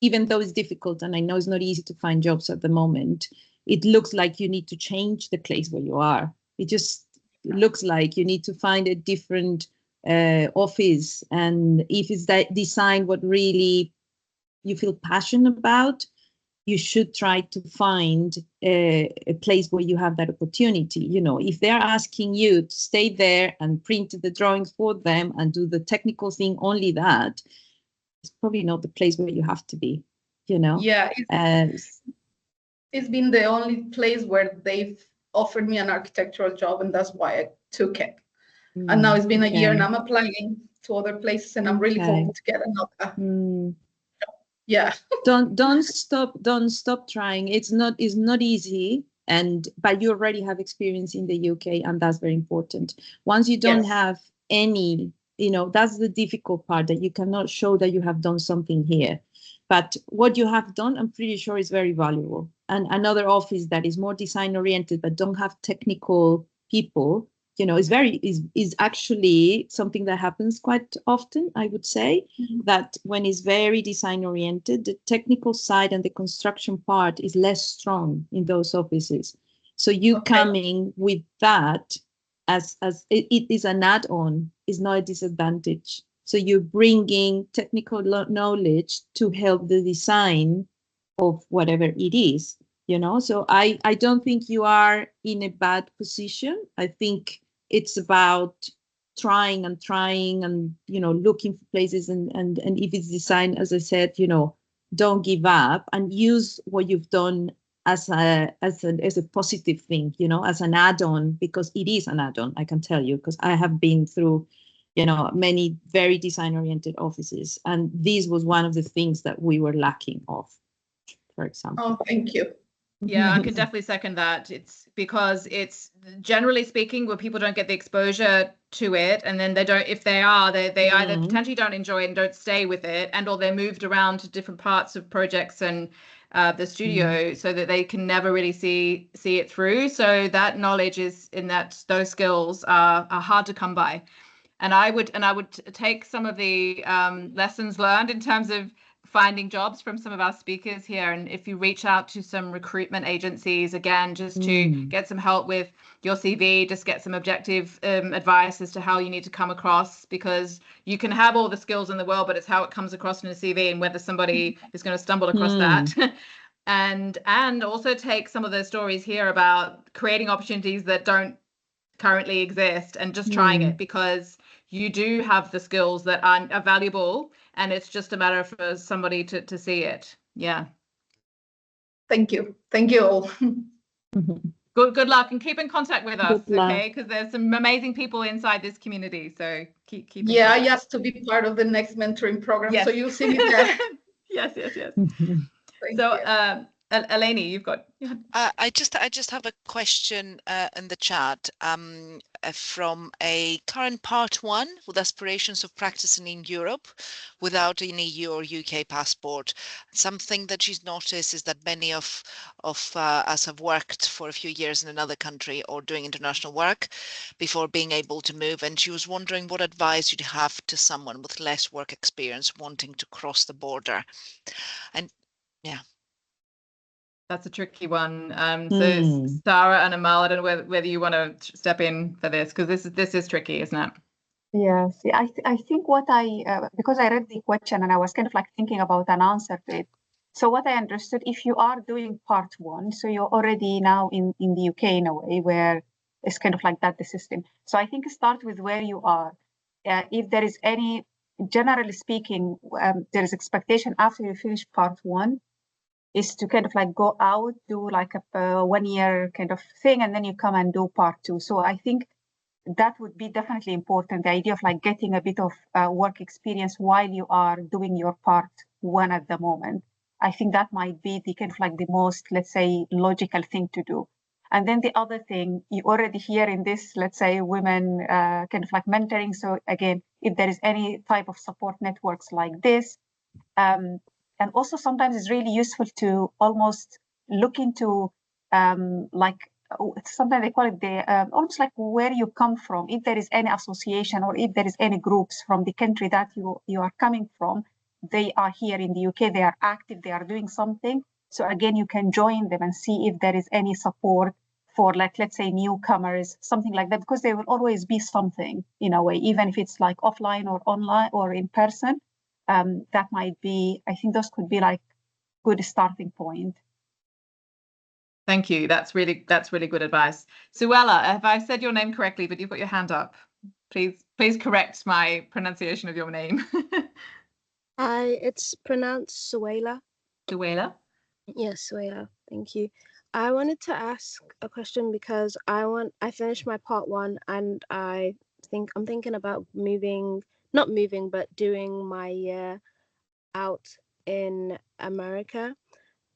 even though it's difficult, and I know it's not easy to find jobs at the moment, it looks like you need to change the place where you are. It just looks like you need to find a different office. And if it's that design what really you feel passionate about, you should try to find a place where you have that opportunity. If they're asking you to stay there and print the drawings for them and do the technical thing, only that, it's probably not the place where you have to be, Yeah, it's been the only place where they've offered me an architectural job, and that's why I took it. And now it's been a year, and I'm applying to other places, and I'm really hoping to get another. Yeah. Don't stop trying. It's not easy, but you already have experience in the UK, and that's very important. Once you don't have any, that's the difficult part, that you cannot show that you have done something here. But what you have done, I'm pretty sure, is very valuable. And another office that is more design oriented but don't have technical people, is actually something that happens quite often, I would say, that when it's very design oriented, the technical side and the construction part is less strong in those offices. So you coming with that as it is an add-on, is not a disadvantage. So you're bringing technical knowledge to help the design of whatever it is, So I don't think you are in a bad position. I think it's about trying and looking for places, and if it's design, as I said, don't give up, and use what you've done as a positive thing, you know, as an add-on, because it is an add-on, I can tell you, because I have been through, you know, many very design-oriented offices, and this was one of the things that we were lacking of, for example. Oh, thank you. Yeah, I can definitely second that. It's because it's, generally speaking, where people don't get the exposure to it, and then they don't, if they are, they either potentially don't enjoy it and don't stay with it, and or they're moved around to different parts of projects and the studio, so that they can never really see it through. So that knowledge is in that, those skills are hard to come by. And I would take some of the lessons learned in terms of finding jobs from some of our speakers here. And if you reach out to some recruitment agencies, again, just to get some help with your CV, just get some objective advice as to how you need to come across, because you can have all the skills in the world, but it's how it comes across in a CV and whether somebody is going to stumble across that. And also take some of the stories here about creating opportunities that don't currently exist and just trying it, because you do have the skills that are valuable, and it's just a matter for somebody to see it. Yeah. Thank you all. Good luck, and keep in contact with us. Good luck. Okay, because there's some amazing people inside this community, so keep in Yeah, touch. yes, to be part of the next mentoring program. Yes. So you'll see me there. yes. Thank So you. Eleni, you've got I just have a question in the chat from a current part 1 with aspirations of practicing in Europe without an EU or UK passport. Something that she's noticed is that many of us have worked for a few years in another country or doing international work before being able to move, and she was wondering what advice you'd have to someone with less work experience wanting to cross the border. And yeah. That's a tricky one. So Sara and Amal, I don't know whether you want to step in for this, because this is tricky, isn't it? Yes, I think what because I read the question and I was kind of like thinking about an answer to it. So what I understood, if you are doing part 1, so you're already now in the UK in a way where it's kind of like that, the system. So I think start with where you are. If there is any, generally speaking, there is expectation after you finish part 1 is to kind of like go out, do like a 1 year kind of thing, and then you come and do part 2. So I think that would be definitely important, the idea of like getting a bit of work experience while you are doing your part 1 at the moment. I think that might be the kind of like the most, let's say, logical thing to do. And then the other thing, you already hear in this, let's say, women kind of like mentoring. So again, if there is any type of support networks like this, and also sometimes it's really useful to almost look into like, sometimes they call it the almost like where you come from. If there is any association or if there is any groups from the country that you are coming from, they are here in the UK, they are active, they are doing something. So again, you can join them and see if there is any support for, like, let's say newcomers, something like that, because there will always be something in a way, even if it's like offline or online or in person. That might be, I think those could be like good starting point. Thank you. That's really good advice. Suella, have I said your name correctly? But you've got your hand up. Please correct my pronunciation of your name. Hi, it's pronounced Suela. Suella? Yes, Suela. Thank you. I wanted to ask a question because I finished my part 1 and I'm thinking about not moving, but doing my year out in America.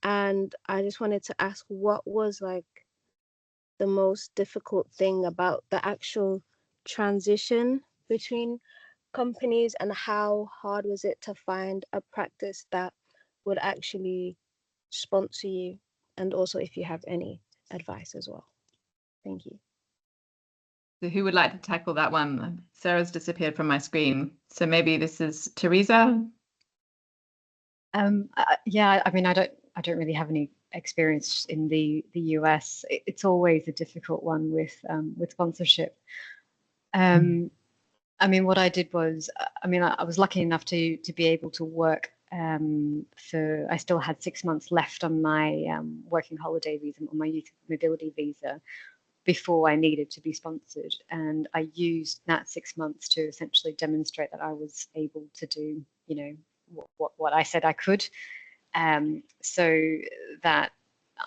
And I just wanted to ask, what was like the most difficult thing about the actual transition between companies, and how hard was it to find a practice that would actually sponsor you, and also if you have any advice as well. Thank you. So who would like to tackle that one? Sarah's disappeared from my screen, so maybe this is Theresa. Yeah, I mean, I don't really have any experience in the US. It's always a difficult one with sponsorship. I mean, what I did was, I was lucky enough to be able to work I still had 6 months left on my working holiday visa, on my youth mobility visa, before I needed to be sponsored. And I used that 6 months to essentially demonstrate that I was able to do, what I said I could. So that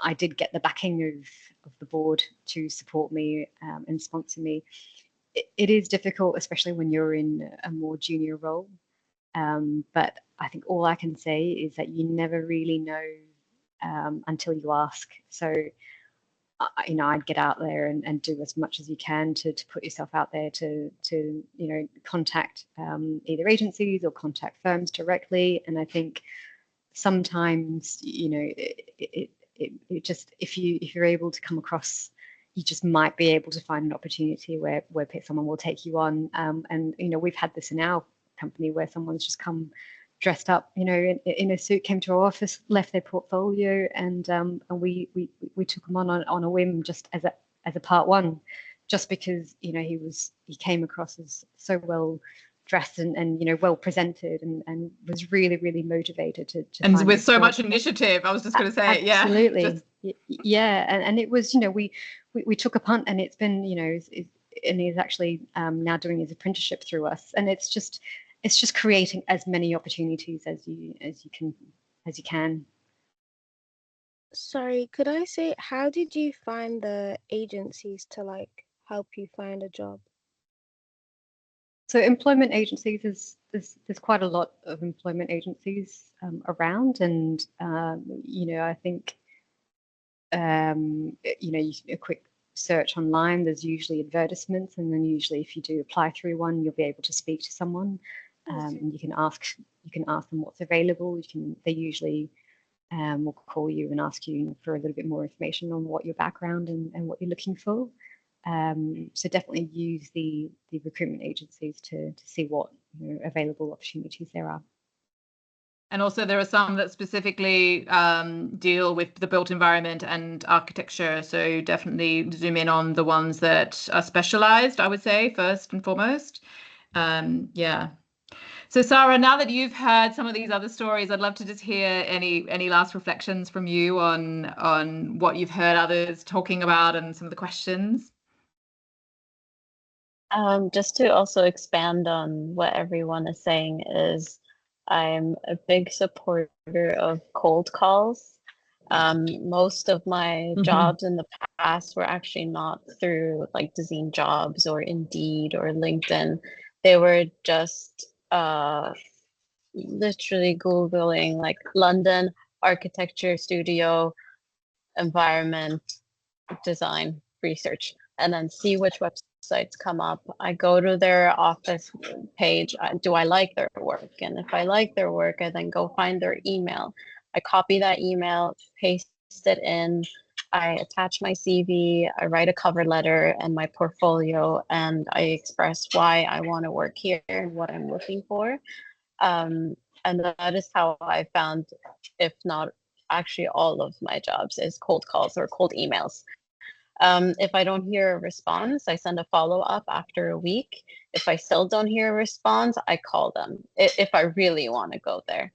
I did get the backing of the board to support me and sponsor me. It is difficult, especially when you're in a more junior role. But I think all I can say is that you never really know until you ask. So, I'd get out there and do as much as you can to put yourself out there to contact either agencies or contact firms directly. And I think sometimes, it just, if you're able to come across, you just might be able to find an opportunity where someone will take you on. And we've had this in our company where someone's just come dressed up, in a suit, came to our office, left their portfolio, and we took him on a whim, just as a part one, just because he came across as so well dressed and well presented and was really, really motivated to and with so job. much initiative. I was just going to say, absolutely. Yeah, and it was, we took a punt, and it's been, and he's actually now doing his apprenticeship through us, and it's just creating as many opportunities as you can. Sorry, could I say, how did you find the agencies to help you find a job? So employment agencies, there's quite a lot of employment agencies around, and I think a quick search online, there's usually advertisements, and then usually if you do apply through one, you'll be able to speak to someone. And you can ask them what's available. They usually will call you and ask you for a little bit more information on what your background and what you're looking for. So definitely use the recruitment agencies to see what available opportunities there are. And also there are some that specifically deal with the built environment and architecture. So definitely zoom in on the ones that are specialized, I would say, first and foremost. So Sara, now that you've heard some of these other stories, I'd love to just hear any last reflections from you on what you've heard others talking about and some of the questions. Just to also expand on what everyone is saying is I'm a big supporter of cold calls. Most of my jobs in the past were actually not through Design Jobs or Indeed or LinkedIn. They were just literally Googling London architecture studio environment design research, and then see which websites come up. I go to their office page. Do I like their work? And if I like their work, I then go find their email. I copy that email, paste it in. I attach my CV, I write a cover letter and my portfolio, and I express why I want to work here and what I'm looking for. And that is how I found, if not actually all of my jobs, is cold calls or cold emails. If I don't hear a response, I send a follow-up after a week. If I still don't hear a response, I call them if I really want to go there.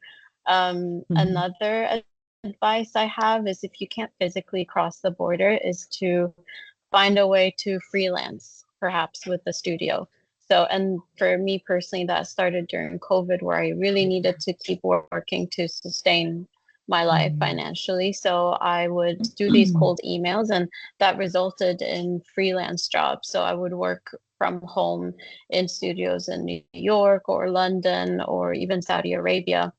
Another advice I have is, if you can't physically cross the border, is to find a way to freelance, perhaps with a studio. So, and for me personally, that started during COVID, where I really needed to keep working to sustain my life financially. So I would do these cold emails, and that resulted in freelance jobs. So I would work from home in studios in New York or London or even Saudi Arabia.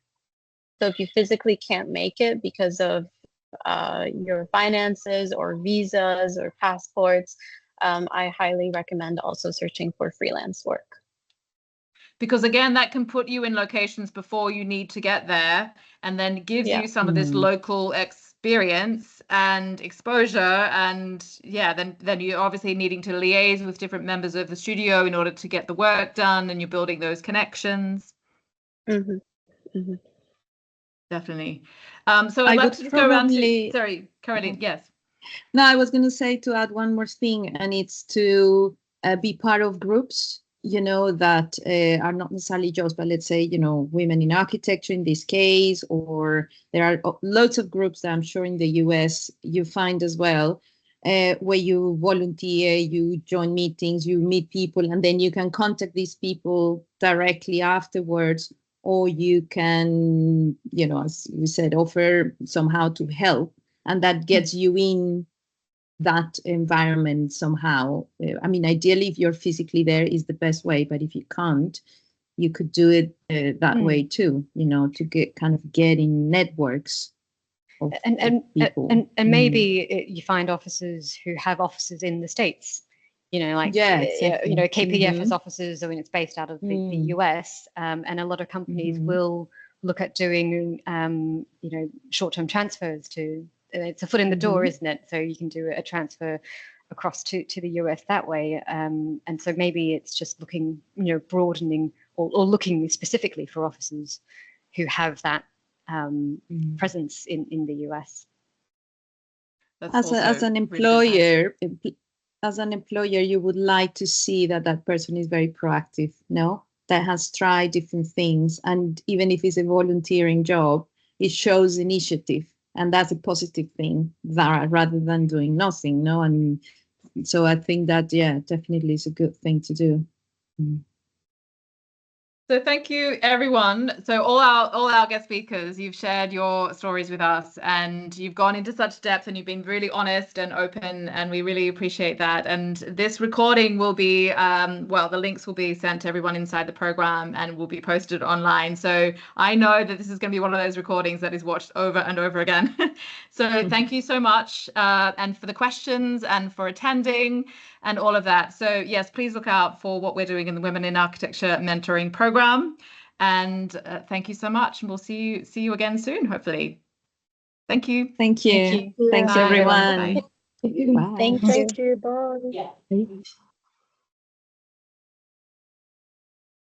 So if you physically can't make it because of your finances or visas or passports, I highly recommend also searching for freelance work. Because again, that can put you in locations before you need to get there, and then gives you some of this local experience and exposure. And then you're obviously needing to liaise with different members of the studio in order to get the work done, and you're building those connections. Definitely. So I'd like to just go around to, sorry, Caroline, yes. No, I was going to say, to add one more thing, and it's to be part of groups, that are not necessarily jobs, but let's say, women in architecture in this case, or there are lots of groups that I'm sure in the US you find as well, where you volunteer, you join meetings, you meet people, and then you can contact these people directly afterwards, or you can, you know, as you said, offer somehow to help, and that gets you in that environment somehow. I mean, ideally, if you're physically there is the best way, but if you can't, you could do it that way too, you know, to get in networks of people. And maybe you find officers who have offices in the States, you know, like, exactly. you know, KPF has offices, I mean, it's based out of the US, and a lot of companies will look at doing, you know, short-term transfers to, it's a foot in the door, isn't it? So you can do a transfer across to the US that way. And so maybe it's just looking, you know, broadening or looking specifically for officers who have that presence in the US. As an employer, you would like to see that person is very proactive, no? That has tried different things, and even if it's a volunteering job, it shows initiative, and that's a positive thing, rather than doing nothing, no? And so I think that, yeah, definitely is a good thing to do. So thank you, everyone. So all our guest speakers, you've shared your stories with us, and you've gone into such depth, and you've been really honest and open, and we really appreciate that. And this recording will be, well, the links will be sent to everyone inside the program and will be posted online. So I know that this is going to be one of those recordings that is watched over and over again. So thank you so much, and for the questions and for attending and all of that. So yes, please look out for what we're doing in the Women in Architecture mentoring program. And thank you so much. And we'll see you again soon, hopefully. Thank you. Thank you. Thanks, Bye, everyone. Bye. Bye. Thank you. Bye. Yeah.